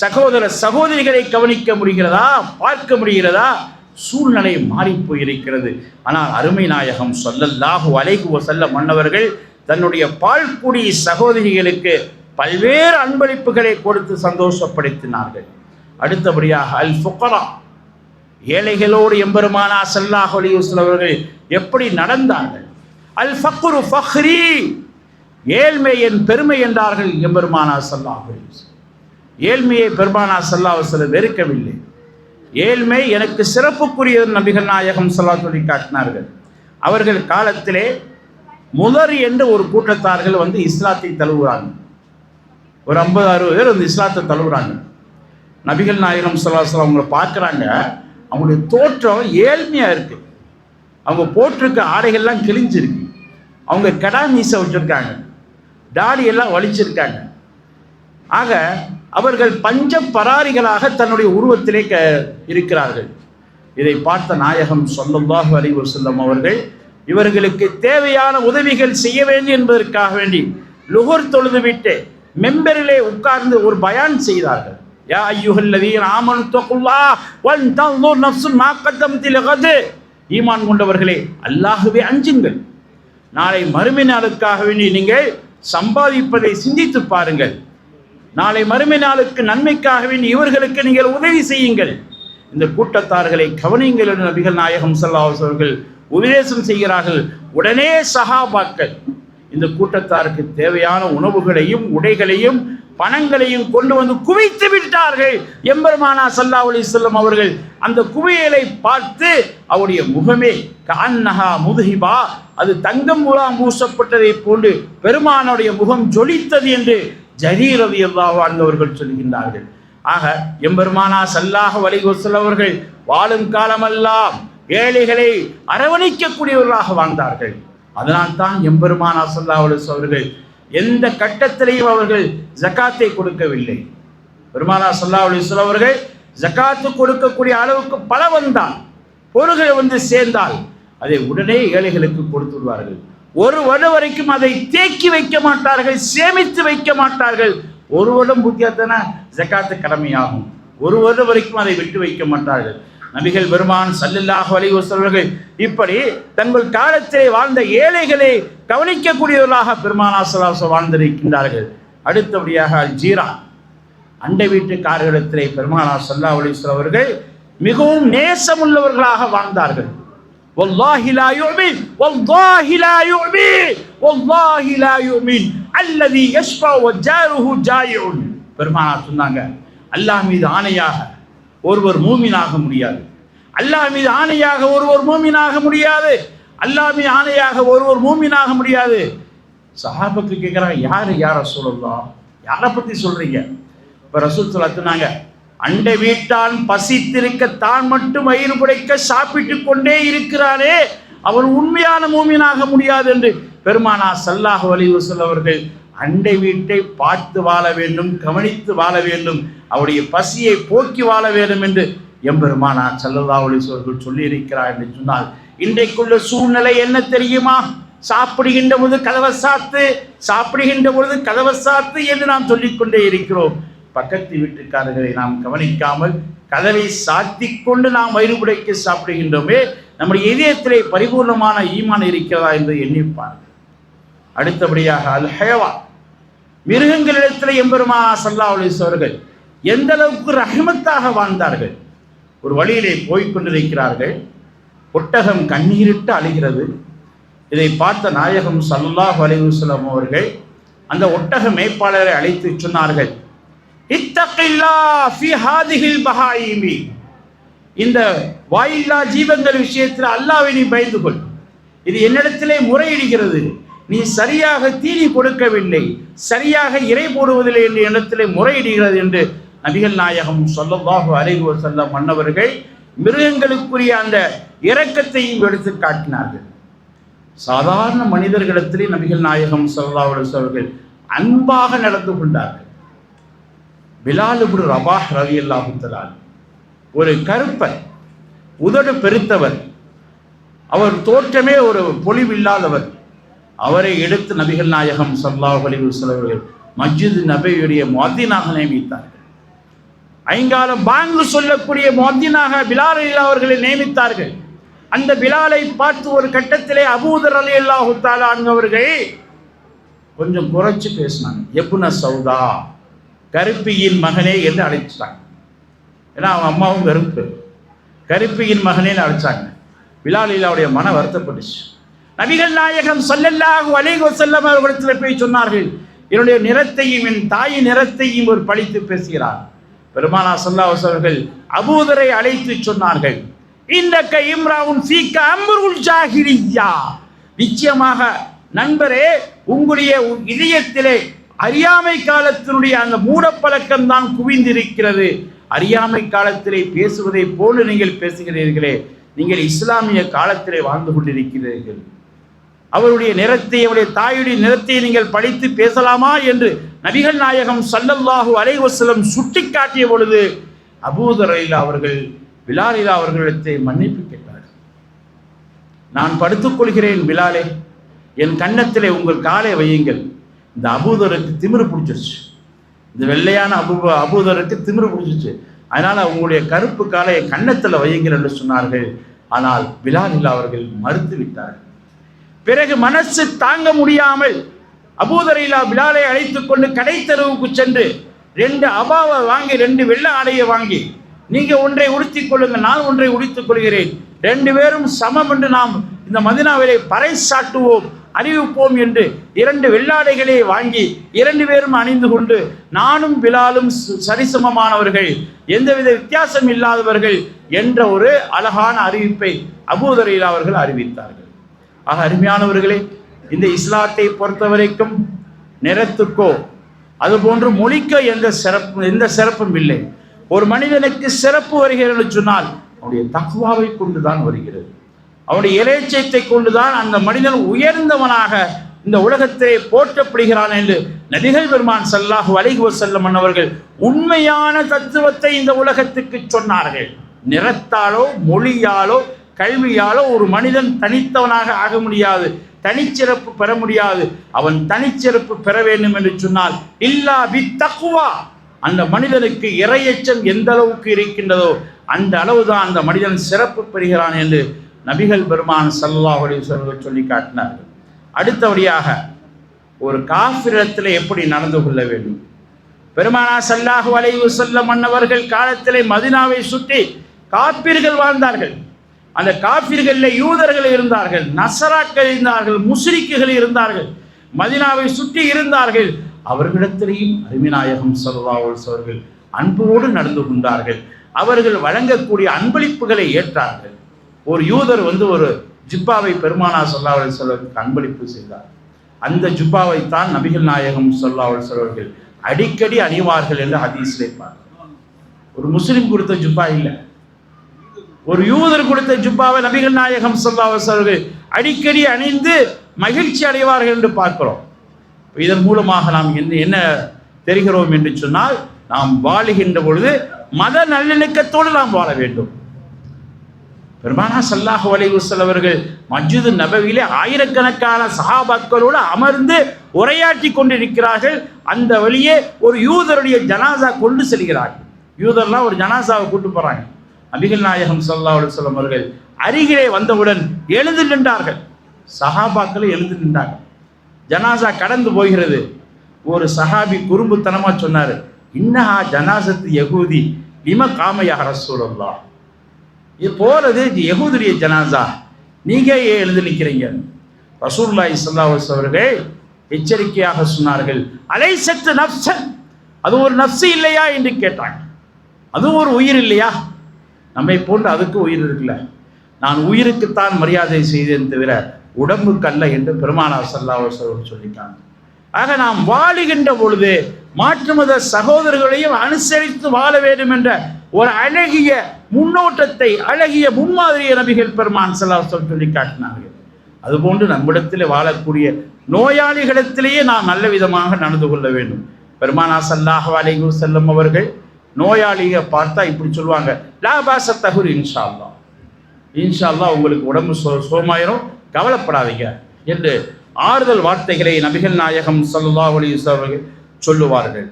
சகோதர சகோதரிகளை கவனிக்க முடிகிறதா, பார்க்க முடிகிறதா? சூழ்நிலை மாறி போயிருக்கிறது. ஆனால் அருமை நாயகம் ஸல்லல்லாஹு அலைஹி வஸல்லம் மன்னவர்கள் தன்னுடைய பால்குடி சகோதரிகளுக்கு பல்வேறு அன்பளிப்புகளை கொடுத்து சந்தோஷப்படுத்தினார்கள். அடுத்தபடியாக அல் ஃபுகரா, ஏழைகளோடு எம்பெருமானார் ஸல்லல்லாஹு அலைஹி வஸல்லம் அவர்கள் எப்படி நடந்தார்கள். அல் ஃபக்ரு ஃபக்ரி, ஏழ்மை என் பெருமை என்றார்கள் எம்பெருமானார் ஸல்லல்லாஹு அலைஹி வஸல்லம். ஏழ்மையை பெருமானார் ஸல்லல்லாஹு அலைஹி வஸல்லம் வெறுக்கவில்லை. ஏழ்மை எனக்கு சிறப்புக்குரிய நபிகள் நாயகம் ஸல்லல்லாஹு சொல்லி காட்டினார்கள். அவர்கள் காலத்திலே முதர் என்று ஒரு கூட்டத்தார்கள் வந்து இஸ்லாத்தை தழுவுறாங்க. ஒரு 50-60 பேர் வந்து இஸ்லாத்தை தழுவுறாங்க. நபிகள் நாயகம் ஸல்லல்லாஹு அலைஹி வஸல்லம் அவங்கள பார்க்குறாங்க. அவங்களுடைய தோற்றம் ஏழ்மையாக இருக்குது. அவங்க போட்டிருக்க ஆடைகள்லாம் கிழிஞ்சிருக்கு. அவங்க கடா மீசை வச்சுருக்காங்க, தாடி எல்லாம் வலிச்சிருக்காங்க. ஆக அவர்கள் பஞ்ச பராரிகளாக தன்னுடைய உருவத்திலே இருக்கிறார்கள். இதை பார்த்த நாயகம் ஸல்லல்லாஹு அலைஹி வஸல்லம் அவர்கள் இவர்களுக்கு தேவையான உதவிகள் செய்ய வேண்டும் என்பதற்காக வேண்டி லுஹர் தொழுதுவிட்டு மெம்பரிலே உட்கார்ந்து ஒரு பயான் செய்தார்கள். யா அய்யுஹல்லதீன ஆமனு தக்குல்லாஹ் வல் தன்துர் நஃப்சுன் மா கத்தமத் லிகத், ஈமான் கொண்டவர்களே, அல்லாஹ்வை அஞ்சுங்கள். நாளை மறுமை நாளுக்காக வேண்டி நீங்கள் சம்பாதிப்பதை சிந்தித்து பாருங்கள். நாளை மறுமை நாளுக்கு நன்மைக்காக வேண்டி இவர்களுக்கு நீங்கள் உதவி செய்யுங்கள். இந்த கூட்டத்தார்களை கவனியுங்கள் என்று நபிகள் நாயகம் ஸல்லல்லாஹு அலைஹி வஸல்லம் அவர்கள் உபதேசம் செய்கிறார்கள். உடனே சஹாபாக்கள் இந்த கூட்டத்தாருக்கு தேவையான உணவுகளையும் உடைகளையும் பணங்களையும் கொண்டு வந்து குவித்து விட்டார்கள். எம்பெருமானார் ஸல்லல்லாஹு அலைஹி வஸல்லம் அவர்கள் அந்த குவியலை பார்த்து அவருடைய முகமே கஅன்னஹா முதுஹிபா, அது தங்கம் மூலம் பூசப்பட்டதை போன்று பெருமானுடைய முகம் ஜொலித்தது என்று ஜரீர் ரலியல்லாஹு அன்ஹு அவர்கள் சொல்கின்றார்கள். ஆக எம்பெருமானார் ஸல்லல்லாஹு அலைஹி வஸல்லம் அவர்கள் வாழும் காலமெல்லாம் ஏழைகளை அரவணைக்கக்கூடியவர்களாக வாழ்ந்தார்கள். அதனால்தான் எம்பெருமானார் ஸல்லல்லாஹு அலைஹி வஸல்லம் அவர்கள் எந்த கட்டத்திலையும் அவர்கள் ஜகாத்தை கொடுக்கவில்லை. பெருமானார் ஸல்லல்லாஹு அலைஹி வஸல்லம் அவர்கள் ஜகாத்து கொடுக்கக்கூடிய அளவுக்கு பல வந்தால் பொருள்கள் வந்து சேர்ந்தால் அதை உடனே ஏழைகளுக்கு கொடுத்து விடுவார்கள். ஒரு வருடம் வரைக்கும் அதை தேக்கி வைக்க மாட்டார்கள், சேமித்து வைக்க மாட்டார்கள். ஒரு வருடம் புத்தியாத்தான ஜகாத்து கடமையாகும். ஒரு வருடம் வரைக்கும் அதை விட்டு வைக்க மாட்டார்கள். நபிகள் பெருமான் ஸல்லல்லாஹு அலைஹி வஸல்லம் அவர்கள் இப்படி தங்கள் காலத்திலே வாழ்ந்த ஏழைகளை கவனிக்கக்கூடியவர்களாக பெருமானார் ஸல்லல்லாஹு அலைஹி வஸல்லம் வாழ்ந்திருக்கின்றார்கள். அடுத்தபடியாக ஜீரா, அண்டை வீட்டுக்காரர்களிடத்திலே பெருமானார் ஸல்லல்லாஹு அலைஹி வஸல்லம் அவர்கள் மிகவும் நேசமுள்ளவர்களாக வாழ்ந்தார்கள். வல்லாஹி லா யுமின், வல்லாஹி லா யுமின், வல்லாஹி லா யுமின் அல்லதி யஷ்பா வஜாருஹு ஜாயிஉன். பெருமானார் சொன்னாங்க, அல்லாஹ் மீது ஆணையாக ஒருவர் மூமினாக முடியாது. அல்லாஹ் மீது ஆணையாக ஒருவர் மூமினாக முடியாது. அல்லாஹ் மீது ஆணையாக ஒருவர் மூமினாக முடியாது. சஹாபாக்கள் கேட்குறாங்க, யார் யார் ரசூலுல்லாஹ், யாரை பற்றி சொல்றீங்க? இப்போ ரசூல் சொன்னாங்க, அண்டை வீட்டான் பசித்திருக்க தான் மட்டும் வயிறு புடைக்க சாப்பிட்டு கொண்டே இருக்கிறாரே, அவர் உண்மையான மூமினாக முடியாது என்று பெருமானார் ஸல்லல்லாஹு அலைஹி வஸல்லம் அவர்கள் அண்டை வீட்டை பார்த்து வாழ வேண்டும், கவனித்து வாழ வேண்டும், அவருடைய பசியை போக்கி வாழ வேண்டும் என்று எம்பெருமானார் ஸல்லல்லாஹு அலைஹி வஸல்லம் அவர்கள் சொல்லியிருக்கிறார் என்று சொன்னால், இன்றைக்குள்ள சூழ்நிலை என்ன தெரியுமா? சாப்பிடுகின்ற பொழுது கதவை சாத்து, சாப்பிடுகின்ற பொழுது கதவை சாத்து என்று நாம் சொல்லிக்கொண்டே இருக்கிறோம். பக்கத்து வீட்டுக்காரர்களை நாம் கவனிக்காமல் கதவை சாத்தி கொண்டு நாம் வயிறு புடைக்க சாப்பிடுகின்றோமே, நம்முடைய இதயத்திலே பரிபூர்ணமான ஈமான் இருக்கிறதா என்று எண்ணிப்பார். அடுத்தபடியாக அல் ஹயவான், மிருகங்களிடத்தில் எம்பெருமானார் ஸல்லல்லாஹு அலைஹி வஸல்லம் அவர்கள் எந்த அளவுக்கு ரஹ்மத்தாக வாழ்ந்தார்கள். ஒரு வழியிலே போய்கொண்டிருக்கிறார்கள், ஒட்டகம் கண்ணீரிட்டு அழுகிறது. இதை பார்த்த நாயகம் ஸல்லல்லாஹு அலைஹி வஸல்லம் அவர்கள் அந்த ஒட்டக மேய்ப்பாளரை அழைத்து சொன்னார்கள், இத்தகில்லாஹ் ஃபீ ஹாதிஹில் பஹாயிமி, இந்த வாயில்லா ஜீவங்கள் விஷயத்தில் அல்லாஹ்வை நீ பயந்து கொள். இது என்னிடத்திலே முறையிடுகிறது, நீ சரியாக தீனி கொடுக்கவில்லை, சரியாக இறை போடுவதில்லை என்று இடத்திலே முறையிடுகிறது என்று நபிகள் நாயகம் ஸல்லல்லாஹு அலைஹி வஸல்லம் மன்னவர்கள் மிருகங்களுக்குரிய அந்த இரக்கத்தையும் எடுத்து காட்டினார்கள். சாதாரண மனிதர்களிடத்திலே நபிகள் நாயகம் ஸல்லல்லாஹு அலைஹி வஸல்லம் அவர்கள் அன்பாக நடந்து கொண்டார்கள். பிலால் இப்னு ரபாஹ் ரலியல்லாஹு தஆலா ஒரு கருப்பன் உதடு பெருத்தவர், அவர் தோற்றமே ஒரு பொலிவில்லாதவர். அவரை எடுத்து நபிகள் நாயகம் ஸல்லல்லாஹு அலைஹி வஸல்லம் அவர்கள் மஸ்ஜித் நபவியுடைய முஅத்தினாக நியமித்தார்கள். ஐங்காலம் பாங்கு சொல்லக்கூடிய முஅத்தினாக பிலால் ரலியல்லாஹு அவர்களை நியமித்தார்கள். அந்த பிலாலை பார்த்து ஒரு கட்டத்திலே அபூதர் ரலியல்லாஹு தஆலா அன்ஹு அவர்கள் கொஞ்சம் குறைச்சு பேசினாங்க. எப்ன சௌதா, கருப்பியின் மகனே என்று அழைச்சிட்டாங்க. ஏன்னா அவங்க அம்மாவும் கருப்பு, கருப்பியின் மகனேன்னு அழைச்சாங்க. பிலால் ரலியல்லாஹுடைய மன வருத்தப்பட்டுச்சு. நபிகள் நாயகம் ஸல்லல்லாஹு அலைஹி வஸல்லம் அவர்களிடத்தில் போய் சொன்னார்கள், என்னுடைய நிறத்தையும் என் தாயின் நிறத்தையும் ஒரு பழித்து பேசுகிறார். பெருமானார் ஸல்லல்லாஹு அலைஹி வஸல்லம் அவர்கள் அபூதரை அழைத்து சொன்னார்கள், இன்னக இம்ராவுன் ஃபீக அம்ருல் ஜாஹிலிய்யா, நிச்சயமாக நண்பரே உங்களுடைய இதயத்திலே அறியாமை காலத்தினுடைய அந்த மூடப்பழக்கம் தான் குவிந்திருக்கிறது. அறியாமை காலத்திலே பேசுவதை போல நீங்கள் பேசுகிறீர்களே, நீங்கள் இஸ்லாமிய காலத்திலே வாழ்ந்து கொண்டிருக்கிறீர்கள். அவருடைய நிறத்தை, அவருடைய தாயுடைய நிறத்தை நீங்கள் படித்து பேசலாமா என்று நபிகள் நாயகம் ஸல்லல்லாஹு அலைஹி வஸல்லம் சுட்டிக்காட்டிய பொழுது அபூதர் ரலியல்லாஹு அவர்கள் பிலால் ரலியல்லாஹு அவர்களிடத்தை மன்னிப்பு கேட்டார்கள். நான் படுத்துக் கொள்கிறேன் பிலாலே, என் கன்னத்திலே உங்கள் காலை வையுங்கள். இந்த அபூதருக்கு திமிரு பிடிச்சிருச்சு, இந்த வெள்ளையான அபூதருக்கு திமிரு பிடிச்சிருச்சு, அதனால உங்களுடைய கருப்பு காலை என் கன்னத்தில் வையுங்கள் என்று சொன்னார்கள். ஆனால் பிலால் ரலியல்லாஹு அவர்கள் மறுத்து விட்டார்கள். பிறகு மனசு தாங்க முடியாமல் அபூதர் ரலியல்லாஹு பிலாலை அழைத்துக் கொண்டு கடை தெருவுக்கு சென்று 2 அபாவை வாங்கி, 2 வெள்ளை ஆடையை வாங்கி, நீங்க ஒன்றை உடுத்திக் கொள்ளுங்கள், நான் ஒன்றை உடுத்திக் கொள்கிறேன், 2 பேரும் சமம் என்று நாம் இந்த மதீனாவிலே பறைசாட்டுவோம், அறிவிப்போம் என்று 2 வெள்ளாடைகளை வாங்கி 2 பேரும் அணிந்து கொண்டு, நானும் பிலாலும் சரிசமமானவர்கள், எந்தவித வித்தியாசம் இல்லாதவர்கள் என்ற ஒரு அழகான அறிவிப்பை அபூதர் ரலியல்லாஹு அவர்கள் அறிவித்தார்கள். ஆக அருமையானவர்களே, இந்த இஸ்லாத்தை பொறுத்த வரைக்கும் நிறத்துக்கோ அதுபோன்று மொழிக்கோ எந்த சிறப்பும் இல்லை. ஒரு மனிதனுக்கு சிறப்பு வருகிறது சொன்னால் அவனுடைய தக்வாவை கொண்டுதான் வருகிறது, அவனுடைய இறைச்சத்தை கொண்டுதான் அந்த மனிதன் உயர்ந்தவனாக இந்த உலகத்திலே போற்றப்படுகிறான் என்று நபிகள் பெருமான் ஸல்லல்லாஹு அலைஹி வஸல்லம் அவர்கள் உண்மையான தத்துவத்தை இந்த உலகத்துக்கு சொன்னார்கள். நிறத்தாலோ மொழியாலோ கல்வியாலோ ஒரு மனிதன் தனித்தவனாக ஆக முடியாது, தனிச்சிறப்பு பெற முடியாது. அவன் தனிச்சிறப்பு பெற வேண்டும் என்று சொன்னால் இல்லா பி தக்வா, அந்த மனிதனுக்கு இறையச்சம் எந்த அளவுக்கு இருக்கின்றதோ அந்த அளவுதான் அந்த மனிதன் சிறப்பு பெறுகிறான் என்று நபிகள் பெருமான் ஸல்லல்லாஹு அலைஹி வஸல்லம் சொல்லி காட்டினார்கள். அடுத்தபடியாக ஒரு காஃபிரிடத்தில் எப்படி நடந்து கொள்ள வேண்டும்? பெருமானார் ஸல்லல்லாஹு அலைஹி வஸல்லம் அன்னவர்கள் காலத்திலே மதீனாவை சுற்றி காஃபிர்கள் வாழ்ந்தார்கள். அந்த காஃபிர்களில் யூதர்கள் இருந்தார்கள், நசராக்கள் இருந்தார்கள், முஸ்ரிக்குகள் இருந்தார்கள், மதீனாவை சுற்றி இருந்தார்கள். அவர்களிடத்திலேயும் அருமைநாயகம் ஸல்லல்லாஹு அலைஹி வஸல்லம் அவர்கள் அன்போடு நடந்து கொண்டார்கள். அவர்கள் வழங்கக்கூடிய அன்பளிப்புகளை ஏற்றார்கள். ஒரு யூதர் ஒரு ஜிப்பாவை பெருமானார் ஸல்லல்லாஹு அலைஹி வஸல்லம் அன்பளிப்பு செய்தார். அந்த ஜிப்பாவை தான் நபிகள் நாயகம் ஸல்லல்லாஹு அலைஹி வஸல்லம் அவர்கள் அடிக்கடி அணிவார்கள் என்று ஹதீஸிலே பார்க்கிறோம். ஒரு முஸ்லிம் கொடுத்த ஜிப்பா இல்லை, ஒரு யூதர் கொடுத்த ஜிப்பாவை நபிகள் நாயகம் ஸல்லல்லாஹு அலைஹி வஸல்லம் அவர்கள் அடிக்கடி அணிந்து மகிழ்ச்சி அடைவார்கள் என்று பார்க்கிறோம். இதன் மூலமாக நாம் என்ன தெரிகிறோம் என்று சொன்னால், நாம் வாழுகின்ற பொழுது மத நல்லிணக்கத்தோடு நாம் வாழ வேண்டும். பெருமானார் ஸல்லல்லாஹு அலைஹி வஸல்லம் அவர்கள் மஸ்ஜித் நபவியிலே ஆயிரக்கணக்கான சஹாபாக்களோடு அமர்ந்து உரையாற்றி கொண்டிருக்கிறார்கள். அந்த வழியே ஒரு யூதருடைய ஜனாசா கொண்டு செல்கிறார்கள். யூதர்லாம் ஒரு ஜனாசாவை கூட்டு போறாங்க. நபிகள் நாயகம் ஸல்லல்லாஹு அலைஹி வஸல்லம் அவர்கள் அருகிலே வந்தவுடன் எழுந்து நின்றார்கள். சஹாபாக்கள் எழுந்து நின்றார்கள். ஜனாசா கடந்து போகிறது. ஒரு சஹாபி குறும்புத்தனமா சொன்னார், இன்னஹா ஜனாசத்து யகூதி லிம காம யா ரசூலல்லாஹ், இது போறது யகூதுடைய ஜனாசா, நீங்க ஏன் எழுந்து நிற்கிறீங்க? ரசூலுல்லாஹி ஸல்லல்லாஹு அலைஹி வஸல்லம் அவர்கள் எச்சரிக்கையாக சொன்னார்கள், அலைஸத் நஃப்ஸன், அது ஒரு நஃப்ஸ் இல்லையா என்று கேட்டாங்க. அது ஒரு உயிர் இல்லையா? நம்மை போன்று அதுக்கு உயிர் இருக்குல்ல. நான் உயிருக்குத்தான் மரியாதை செய்தேன் தவிர உடம்புக்கு அல்ல என்று பெருமானார் ஸல்லல்லாஹு அலைஹி வஸல்லம் சொல்லிட்டாங்க. ஆக நாம் வாழுகின்ற பொழுது மாற்று மத சகோதரர்களையும் அனுசரித்து வாழ வேண்டும் என்ற ஒரு அழகிய முன்னோட்டத்தை, அழகிய முன்மாதிரியை நபிகள் பெருமான் ஸல்லல்லாஹு அலைஹி வஸல்லம் சொல்லி காட்டினார்கள். அதுபோன்று நம்மிடத்தில் வாழக்கூடிய நோயாளிகளிடத்திலேயே நாம் நல்ல விதமாக நடந்து கொள்ள வேண்டும். பெருமானார் ஸல்லல்லாஹு அலைஹி வஸல்லம் அவர்கள் நோயாளியை பார்த்தா இப்படி சொல்லுவாங்க, லா பாஸ தஹுர் இன்ஷா அல்லாஹ், இன்ஷா அல்லாஹ் உங்களுக்கு உடம்பு சுகமாயிரும், கவலைப்படாதீங்க என்று ஆறுதல் வார்த்தைகளை நபிகள் நாயகம் ஸல்லல்லாஹு அலைஹி வஸல்லம் அவர்கள் சொல்லுவார்கள்.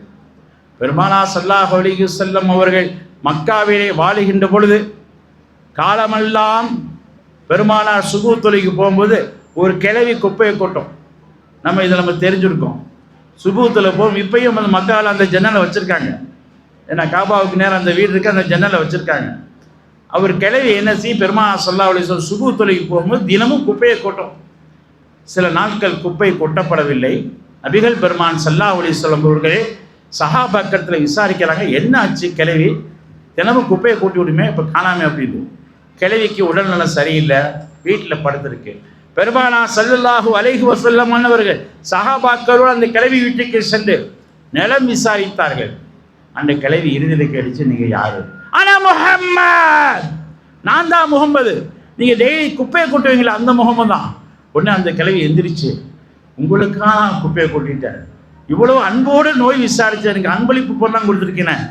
பெருமானார் ஸல்லல்லாஹு அலைஹி வஸல்லம் அவர்கள் மக்காவிலே வாழுகின்ற பொழுது காலமெல்லாம் பெருமானார் சுபூ தொழுகைக்கு போகும்போது ஒரு கிளவி குப்பையை கொட்டும். நம்ம தெரிஞ்சிருக்கோம். சுபூ தொழுகை போகும். இப்பயும் அந்த மக்காவில் அந்த ஜன்னலை வச்சுருக்காங்க. ஏன்னா காபாவுக்கு நேரம் அந்த வீடு இருக்குது, அந்த ஜன்னலை வச்சுருக்காங்க. அவர் கிளவி என்ன செய்யும், பெருமானார் ஸல்லல்லாஹு அலைஹி வஸல்லம் சுபூ தொழுகைக்கு போகும்போது தினமும் குப்பையை கொட்டும். சில நாட்கள் குப்பை கொட்டப்படவில்லை. நபிகள் பெருமான் ஸல்லல்லாஹு அலைஹி வஸல்லம் அவர்களே சஹாபாக்கள் விசாரிக்கிறாங்க, என்ன ஆச்சு கிளவி தினமும் குப்பையை கூட்டி விடுமே, இப்போ காணாமல் அப்படின்னு. கிளவிக்கு உடல்நலம் சரியில்லை, வீட்டில் படுத்திருக்கு. பெருமானார் ஸல்லல்லாஹு அலைஹி வஸல்லம் அவர்கள் சஹாபாக்களோடு அந்த கிளவி வீட்டுக்கு சென்று நிலம் விசாரித்தார்கள். அந்த கிளவி இறுதியில் கேட்டுச்சு, நீங்கள் யாரு? ஆனா முஹம்மது, நான் தான் முகம்மது. நீங்கள் டெய்லி குப்பையை கூட்டுவீங்களா, அந்த முகம்மது தான். உடனே அந்த கிளவி எந்திரிச்சு, உங்களுக்காக குப்பையை கொட்டிட்டேன், இவ்வளவு அன்போடு நோய் விசாரிச்சு எனக்கு அன்பளிப்பு பொருளாக கொடுத்துருக்கேன்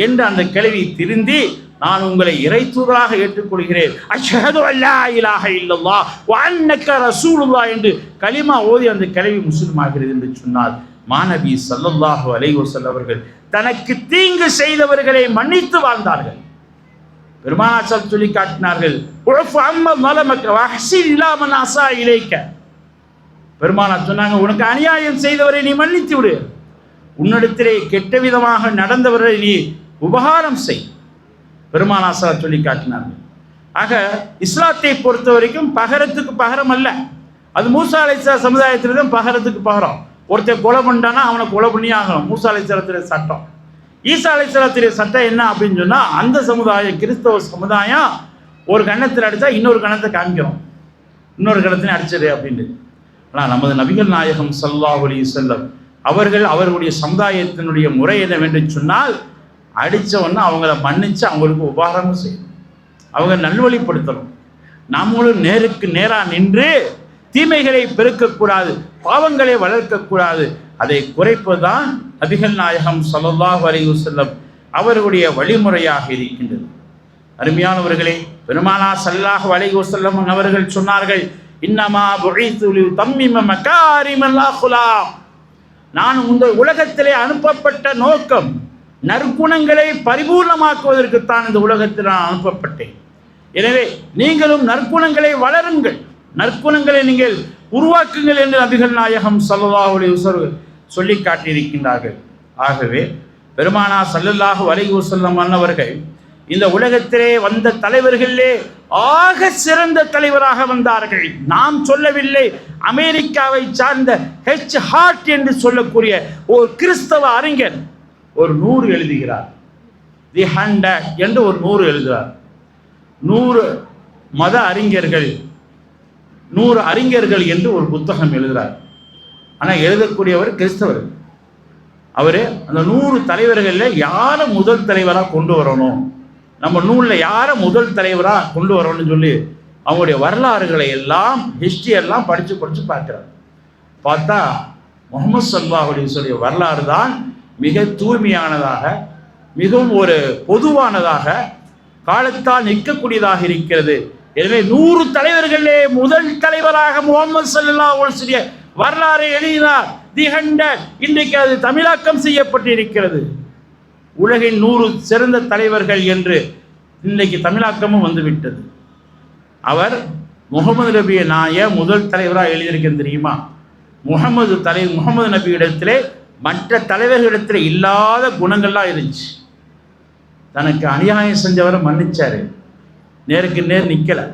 என்று அந்த கிளவி திருந்தி, நான் உங்களை இறைத்தூதராக ஏற்றுக்கொள்கிறேன், அஷ்ஹது அல்லா இலாஹ இல்லல்லாஹ் வ அன்னக ரசூலுல்லாஹ் என்று கலிமா ஓதி அந்த கிளவி முஸ்லிம் ஆகிறது என்று சொன்னால், மாநபி ஸல்லல்லாஹு அலைஹி வஸல்லம் அவர்கள் தனக்கு தீங்கு செய்தவர்களை மன்னித்து வாழ்ந்தார்கள். பெருமானார் சொல்லி காட்டினார்கள், பெருமானார் சொன்னாங்க, உனக்கு அநியாயம் செய்தவரை நீ மன்னித்து விடு, உன்னிடத்திலே கெட்ட விதமாக நடந்தவரை நீ உபகாரம் செய். பெருமானார் சொல்லி காட்டினார்கள். ஆக இஸ்லாத்தை பொறுத்த வரைக்கும் பகரத்துக்கு பகரம் அல்ல. அது மூசா அலைஹிஸ்ஸலாம் சமுதாயத்தில் தான் பகரத்துக்கு பகரம். ஒருத்தர் கொலை பண்ணிட்டானா அவனை கொலை பண்ணி ஆகணும், மூசா அலைஹிஸ்ஸலாத்துடைய சட்டம். ஈசா அலைஹிஸ்ஸலாத்துடைய சட்டம் என்ன அப்படின்னு சொன்னால், அந்த சமுதாயம் கிறிஸ்தவ சமுதாயம் ஒரு கன்னத்தில் அடித்தா இன்னொரு கன்னத்தை காமிக்கிறோம், இன்னொரு கன்னத்திலையும் அடிச்சது அப்படின்னு. ஆனால் நமது நபிகள் நாயகம் ஸல்லல்லாஹு அலைஹி வஸல்லம் அவர்கள் அவர்களுடைய சமுதாயத்தினுடைய முறை என்னவென்று சொன்னால், அடித்தவொன்னே அவங்கள மன்னித்து அவங்களுக்கு உபகாரமும் செய்யணும், அவங்க நல்வழிப்படுத்தணும். நம்மளும் நேருக்கு நேராக நின்று தீமைகளை பெருக்கக்கூடாது, பாவங்களை வளர்க்கக்கூடாது. அதை குறைப்பதுதான் நபிகள் நாயகம் ஸல்லல்லாஹு அலைஹி வஸல்லம் அவர்களுடைய வழிமுறையாக இருக்கின்றது. அருமையானவர்களே, பெருமானார் ஸல்லல்லாஹு அலைஹி வஸல்லம் அவர்கள் சொன்னார்கள், இன்னமா புஇத்து லியுதம்மிம மகாரிமல் அக்லாக், நான் இந்த உலகத்திலே அனுப்பப்பட்ட நோக்கம் நற்குணங்களை பரிபூர்ணமாக்குவதற்குத்தான் இந்த உலகத்தில் நான் அனுப்பப்பட்டேன். எனவே நீங்களும் நற்குணங்களை வளருங்கள், நற்குணங்களை நீங்கள் உருவாக்குங்கள் என்று நபிகள் நாயகம் ஸல்லல்லாஹு அலைஹி வஸல்லம் சொல்லி காட்டியிருக்கின்றார்கள். ஆகவே பெருமானார் ஸல்லல்லாஹு அலைஹி வஸல்லம் அவர்கள் இந்த உலகத்திலே வந்த தலைவர்களிலே ஆக சிறந்த தலைவராக வந்தார்கள். நாம் சொல்லவில்லை, அமெரிக்காவை சார்ந்த ஹெச் ஹார்ட் என்று சொல்லக்கூடிய ஒரு கிறிஸ்தவ அறிஞர் ஒரு 100 எழுதுகிறார். தி 100 என்று ஒரு 100 எழுதுகிறார். 100 மத அறிஞர்கள், 100 அறிஞர்கள் என்று ஒரு புத்தகம் எழுதுகிறார். ஆனால் எழுதக்கூடியவர் கிறிஸ்தவர். அவர் அந்த 100 தலைவர்களில் யாரை முதல் தலைவராக கொண்டு வரணும், நம்ம நூலில் யாரை முதல் தலைவராக கொண்டு வரணும்னு சொல்லி அவங்களுடைய வரலாறுகளை எல்லாம் ஹிஸ்ட்ரி எல்லாம் படித்து பார்க்குறார். பார்த்தா முஹம்மது ஸல்லல்லாஹு அலைஹி வஸல்லம் வரலாறு தான் மிக தூய்மையானதாக, மிகவும் ஒரு பொதுவானதாக, காலத்தால் நிற்கக்கூடியதாக இருக்கிறது. எனவே 100 தலைவர்களே முதல் தலைவராக முஹம்மது ஸல்லல்லாஹு அலைஹி வஸல்லம் வரலாறை எழுதினார். தி 100 இன்றைக்கு அது தமிழாக்கம் செய்யப்பட்டிருக்கிறது. உலகின் 100 சிறந்த தலைவர்கள் என்று இன்றைக்கு தமிழாக்கமும் வந்துவிட்டது. அவர் முகமது நபியை நான் ஏன் முதல் தலைவராக எழுதியிருக்கேன் தெரியுமா? முகமது நபி இடத்திலே மற்ற தலைவர்களிடத்தில் இல்லாத குணங்கள்லாம் இருந்துச்சு. தனக்கு அநியாயம் செஞ்சவரை மன்னிச்சாரு, நேருக்கு நேர் நிற்கலை.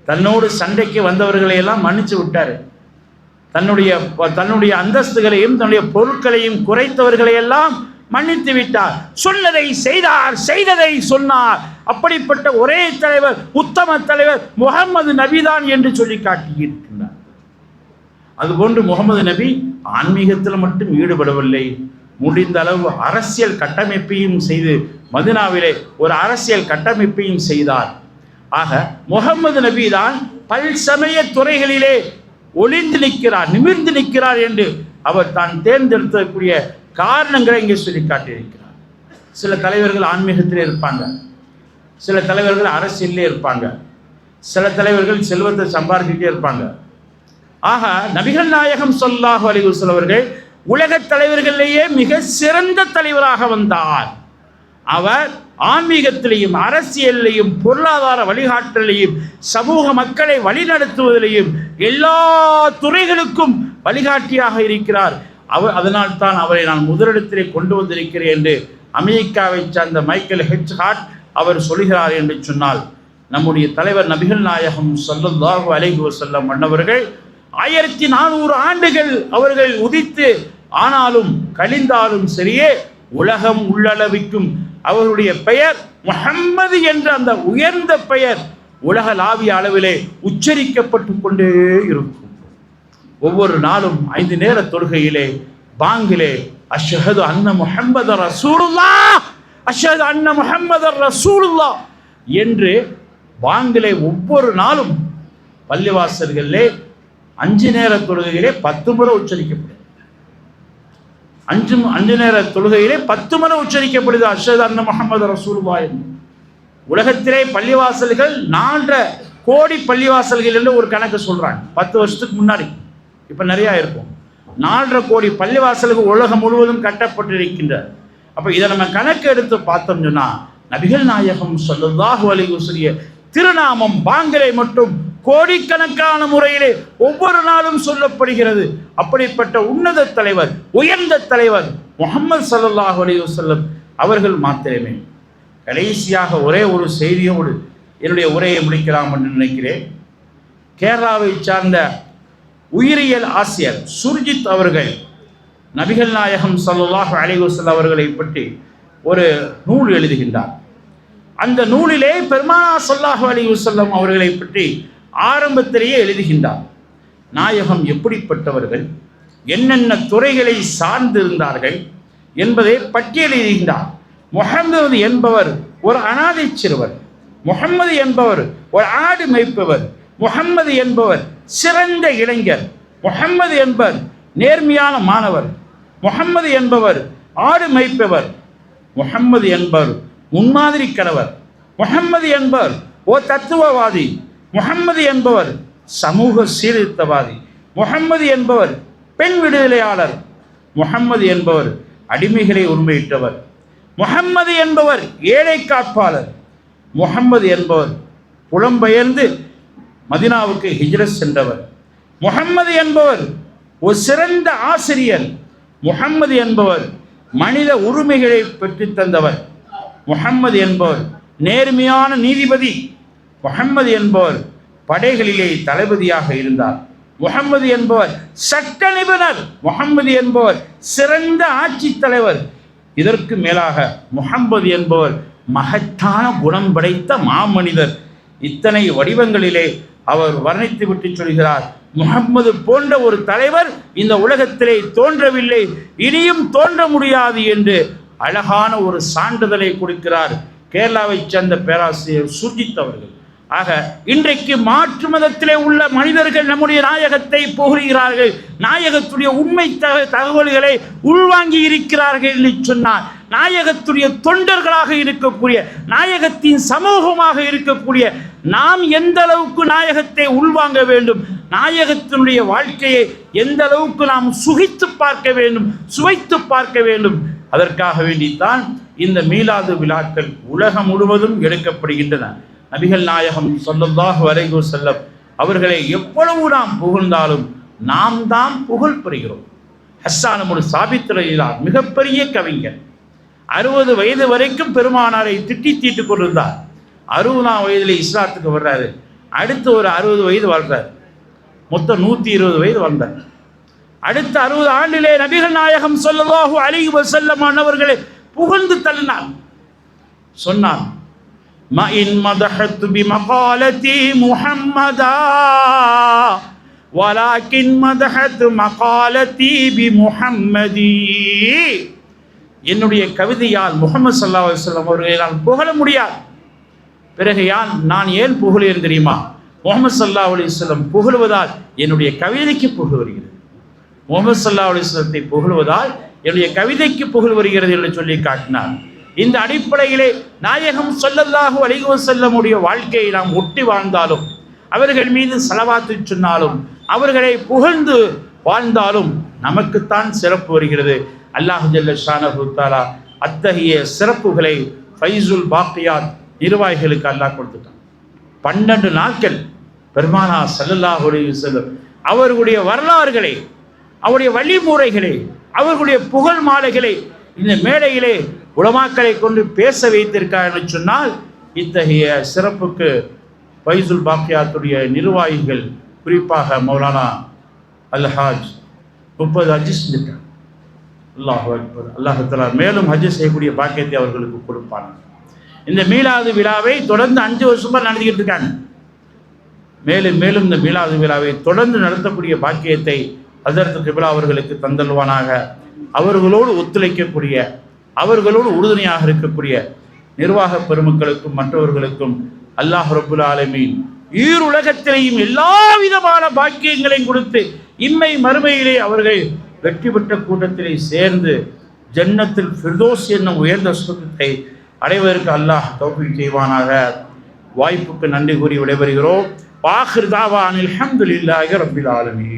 தன்னோடு சண்டைக்கு வந்தவர்களையெல்லாம் மன்னிச்சு விட்டார். தன்னுடைய அந்தஸ்துகளையும் தன்னுடைய பொருட்களையும் குறைத்தவர்களையெல்லாம் மன்னித்து விட்டார். சொன்னதை செய்தார், செய்ததை சொன்னார். அப்படிப்பட்ட ஒரே தலைவர், உத்தம தலைவர் முகமது நபிதான் என்று சொல்லி காட்டியிருக்கின்றார். அதுபோன்று முகமது நபி ஆன்மீகத்தில் மட்டும் ஈடுபடவில்லை, முடிந்த அளவு அரசியல் கட்டமைப்பையும் செய்து மதீனாவிலே ஒரு அரசியல் கட்டமைப்பையும் செய்தார். ஆக முகமது நபி தான் பல்சமய துறைகளிலே ஒளிந்து நிற்கிறார், நிமிர்ந்து நிற்கிறார் என்று அவர் தான் தேர்ந்தெடுக்கக்கூடிய காரணங்களை இங்கே சொல்லி காட்டியிருக்கிறார். சில தலைவர்கள் ஆன்மீகத்திலே இருப்பாங்க, சில தலைவர்கள் அரசியலே இருப்பாங்க, சில தலைவர்கள் செல்வத்தை சம்பாதிச்சுட்டே இருப்பாங்க. ஆக நபிகள் நாயகம் ஸல்லல்லாஹு அலைஹி வஸல்லம் அவர்கள் உலகத் தலைவர்களிலேயே மிக சிறந்த தலைவராக வந்தார். அவர் ஆன்மீகத்திலையும் அரசியலிலையும் பொருளாதார வழிகாட்டலையும் சமூக மக்களை வழிநடத்துவதிலையும் எல்லா துறைகளுக்கும் வழிகாட்டியாக இருக்கிறார். அதனால் தான் அவரை நான் முதலிடத்திலே கொண்டு வந்திருக்கிறேன் என்று அமெரிக்காவை சார்ந்த மைக்கேல் ஹெச் ஹார்ட் அவர் சொல்கிறார் என்று சொன்னால், நம்முடைய தலைவர் நபிகள் நாயகம் ஸல்லல்லாஹு அலைஹி வஸல்லம் அன்னவர்கள் 1400 ஆண்டுகள் அவர்கள் உதித்து ஆனாலும் கழிந்தாலும் சரியே, உலகம் உள்ளளவிக்கும் அவருடைய பெயர் முஹம்மது என்ற அந்த உயர்ந்த பெயர் உலகளாவிய அளவிலே உச்சரிக்கப்பட்டு கொண்டே இருக்கும். ஒவ்வொரு நாளும் 5 நேர தொழுகையிலே பாங்கிலே அஷ்ஹது அன்ன முஹம்மதர் ரசூலுல்லாஹ், அஷ்ஹது அன்ன முஹம்மதர் ரசூலுல்லாஹ் என்று பாங்கிலே ஒவ்வொரு நாளும் பள்ளிவாசல்களிலே 5 நேர தொழுகையிலே 10 முறை உச்சரிக்கப்படுது. 5 நேர தொழுகையிலே 10 முறை உச்சரிக்கப்படுது அஷ்ஹது அன்ன முஹம்மதர் ரசூலுல்லாஹ் என்று. உலகத்திலே பள்ளிவாசல்கள் 4.5 கோடி பள்ளிவாசல்கள் என்று ஒரு கணக்கு சொல்றாங்க. 10 வருஷத்துக்கு முன்னாடி, இப்ப நிறைய இருக்கும். 4.5 கோடி பள்ளிவாசல்கள் உலகம் முழுவதும் கட்டப்பட்டிருக்கின்றன. அப்ப இதை நம்ம கணக்கு எடுத்து பார்த்தோம் சொன்னா, நபிகள் நாயகம் ஸல்லல்லாஹு அலைஹி வஸல்லம் திருநாமம் பாங்கிலே மட்டும் கோடிக்கணக்கான முறையிலே ஒவ்வொரு நாளும் சொல்லப்படுகிறது. அப்படிப்பட்ட உன்னத தலைவர், உயர்ந்த தலைவர் முஹம்மது ஸல்லல்லாஹு அலைஹி வஸல்லம் அவர்கள் மாத்திரமே. கடைசியாக ஒரே ஒரு செய்தியோடு என்னுடைய உரையை முடிக்கலாம் என்று நினைக்கிறேன். கேரளாவை சார்ந்த உயிரியல் ஆசிரியர் சுர்ஜித் அவர்கள் நபிகள் நாயகம் ஸல்லல்லாஹு அலைஹி வஸல்லம் அவர்களை பற்றி ஒரு நூல் எழுதுகின்றார். அந்த நூலிலே பெருமானார் ஸல்லல்லாஹு அலைஹி வஸல்லம் அவர்களை பற்றி ஆரம்பத்திலேயே எழுதுகின்றார். நாயகம் எப்படிப்பட்டவர்கள், என்னென்ன துறைகளை சார்ந்திருந்தார்கள் என்பதை பட்டியலிடுகின்றார். முஹம்மது என்பவர் ஒரு அனாதை சிறுவர், முஹம்மது என்பவர் ஒரு ஆடு மேய்ப்பவர், முஹம்மது என்பவர் சிறந்த இளைஞர், முஹம்மது என்பவர் நேர்மையான மாணவர், முஹம்மது என்பவர் ஆடு மேய்ப்பவர், முஹம்மது என்பவர் முன்மாதிரி கணவர், முஹம்மது என்பவர் ஓ தத்துவவாதி, முஹம்மது என்பவர் சமூக சீர்திருத்தவாதி, முஹம்மது என்பவர் பெண் விடுதலையாளர், முஹம்மது என்பவர் அடிமைகளை உரிமையிட்டவர், முஹம்மது என்பவர் ஏழை காப்பாளர், முஹம்மது என்பவர் புலம்பெயர்ந்து மதீனாவுக்கு ஹிஜ்ரத் சென்றவர், முஹம்மது என்பவர் ஒரு சிறந்த ஆசிரியர், முஹம்மது என்பவர் மனித உரிமைகளை பெற்றுத் தந்தவர், முஹம்மது என்பவர் நேர்மையான நீதிபதி, முஹம்மது என்பவர் படைகளிலே தளபதியாக இருந்தார், முஹம்மது என்பவர் சட்ட நிபுணர், முஹம்மது என்பவர் சிறந்த ஆட்சி தலைவர். இதற்கு மேலாக முஹம்மது என்பவர் மகத்தான குணம் படைத்த மாமனிதர். இத்தனை வடிவங்களிலே அவர் வர்ணித்து விட்டு சொல்கிறார், முஹம்மது போன்ற ஒரு தலைவர் இந்த உலகத்திலே தோன்றவில்லை, இனியும் தோன்ற முடியாது என்று அழகான ஒரு சான்றிதழை கொடுக்கிறார் கேரளாவை சேர்ந்த பேராசிரியர் சுர்ஜித் அவர்கள். ஆக இன்றைக்கு மாற்று மதத்திலே உள்ள மனிதர்கள் நம்முடைய நாயகத்தை புகழ்கிறார்கள், நாயகத்துடைய உண்மை தகவல்களை உள்வாங்கி இருக்கிறார்கள் என்று சொன்னார். நாயகத்துடைய தொண்டர்களாக இருக்கக்கூடிய, நாயகத்தின் சமூகமாக இருக்கக்கூடிய நாம் எந்த அளவுக்கு நாயகத்தை உள்வாங்க வேண்டும், நாயகத்தினுடைய வாழ்க்கையை எந்த அளவுக்கு நாம் சுகித்து பார்க்க வேண்டும், சுவைத்து பார்க்க வேண்டும், அதற்காக வேண்டித்தான் இந்த மீலாது விழாக்கள் உலகம் முழுவதும் எடுக்கப்படுகின்றன. நபிகள் நாயகம் ஸல்லல்லாஹு அலைஹி வஸல்லம் அவர்களை எவ்வளவு நாம் புகழ்ந்தாலும் நாம் தான் புகழ் பெறுகிறோம். ஹஸ்ஸான் இப்னு சாபித் ரலியல்லாஹு மிகப்பெரிய கவிஞர், 60 வயது வரைக்கும் பெருமானாரை திட்டி தீட்டு கொண்டிருந்தார். 60ஆம் வயதில் இஸ்லாத்துக்கு வர்றாரு, அடுத்து ஒரு 60 வயது வாழ்றார், மொத்தம் 120 வயது வாழ்ந்தார். அடுத்த 60 ஆண்டிலே நபிகள் நாயகம் ஸல்லல்லாஹு அலைஹி வஸல்லம் அவர்களை புகழ்ந்து தள்ளினார். சொன்னார், மா இன் மதஹத்து பிமகாலதி முஹம்மதா வலாக்கின் மதஹத்து மகாலதி பிமுஹம்மதி. என்னுடைய கவிதையால் முஹம்மது ஸல்லல்லாஹு அலைஹி வஸல்லம் அவர்களை நான் புகழ முடியாது. பிறகு நான் ஏன் புகழேன் தெரியுமா? முஹம்மது ஸல்லல்லாஹு அலைஹி வஸல்லம் புகழுவதால் என்னுடைய கவிதைக்கு புகழ் வருகிறது, முஹம்மது ஸல்லல்லாஹு அலைஹி வஸல்லத்தை புகழுவதால் என்னுடைய கவிதைக்கு புகழ் வருகிறது என்று சொல்லி காட்டினார். இந்த அடிப்படையிலே நாயகம் ஸல்லல்லாஹு அலைஹி வஸல்லமுடைய வாழ்க்கையை நாம் ஒட்டி வாழ்ந்தாலும் அவர்கள் மீது ஸலவாத்து சொன்னாலும் அவர்களை புகழ்ந்து வாழ்ந்தாலும் நமக்குத்தான் சிறப்பு வருகிறது. அல்லாஹ் ஜல்ல ஷானஹு தஆலா அத்தகைய சிறப்புகளை ஃபைசுல் பாக்கியாத் நிர்வாகிகளுக்கு அல்லாஹ் கொடுத்துட்டான். 12 நாட்கள் பெருமானார் ஸல்லல்லாஹு அலைஹி வஸல்லம் அவர்களுடைய வரலாறுகளை, அவருடைய வழிமுறைகளை, அவர்களுடைய புகழ் மாலைகளை இந்த மேடையிலே உலமாக்களை கொண்டு பேச வைத்திருக்கார் என்று சொன்னால், இத்தகைய சிறப்புக்கு ஃபைசுல் பாக்கியாத்துடைய நிர்வாகிகள், குறிப்பாக மௌலானா அல்ஹாஜ் 30 ஹஜ் செஞ்சிருக்காங்க. அல்லாஹு அக்பர். அல்லாஹ் தஆலா மேலும் ஹஜ் செய்யக்கூடிய பாக்கியத்தை அவர்களுக்கு கொடுப்பாங்க. இந்த மீலாது விழாவை தொடர்ந்து 5 வருஷமா நடத்திக்கிட்டு இருக்காங்க. மேலும் மேலும் இந்த மீலாது விழாவை தொடர்ந்து நடத்தக்கூடிய பாக்கியத்தை ஹஜ்ரத் கிப்லா அவர்களுக்கு தந்தல்வானாக. அவர்களோடு ஒத்துழைக்கக்கூடிய, அவர்களோடு உறுதுணையாக இருக்கக்கூடிய நிர்வாக பெருமக்களுக்கும் மற்றவர்களுக்கும் அல்லாஹ் ரப்புல் ஆலமீன் ஈருலகத்திலேயும் எல்லா விதமான பாக்கியங்களையும் கொடுத்து இம்மை மறுமையிலே அவர்கள் வெற்றி பெற்ற கூட்டத்திலே சேர்ந்து ஜன்னத்தில் ஃபிர்தௌஸ் என்னும் உயர்ந்த சுகத்தை அடைவதற்கு அல்லாஹ் தௌஃபீக் செய்வானாக. வாய்ப்புக்கு நன்றி கூறி விடைபெறுகிறோம். ஆகிர் தாவானில் அல்ஹம்துலில்லாஹி ரப்பில் ஆலமீன்.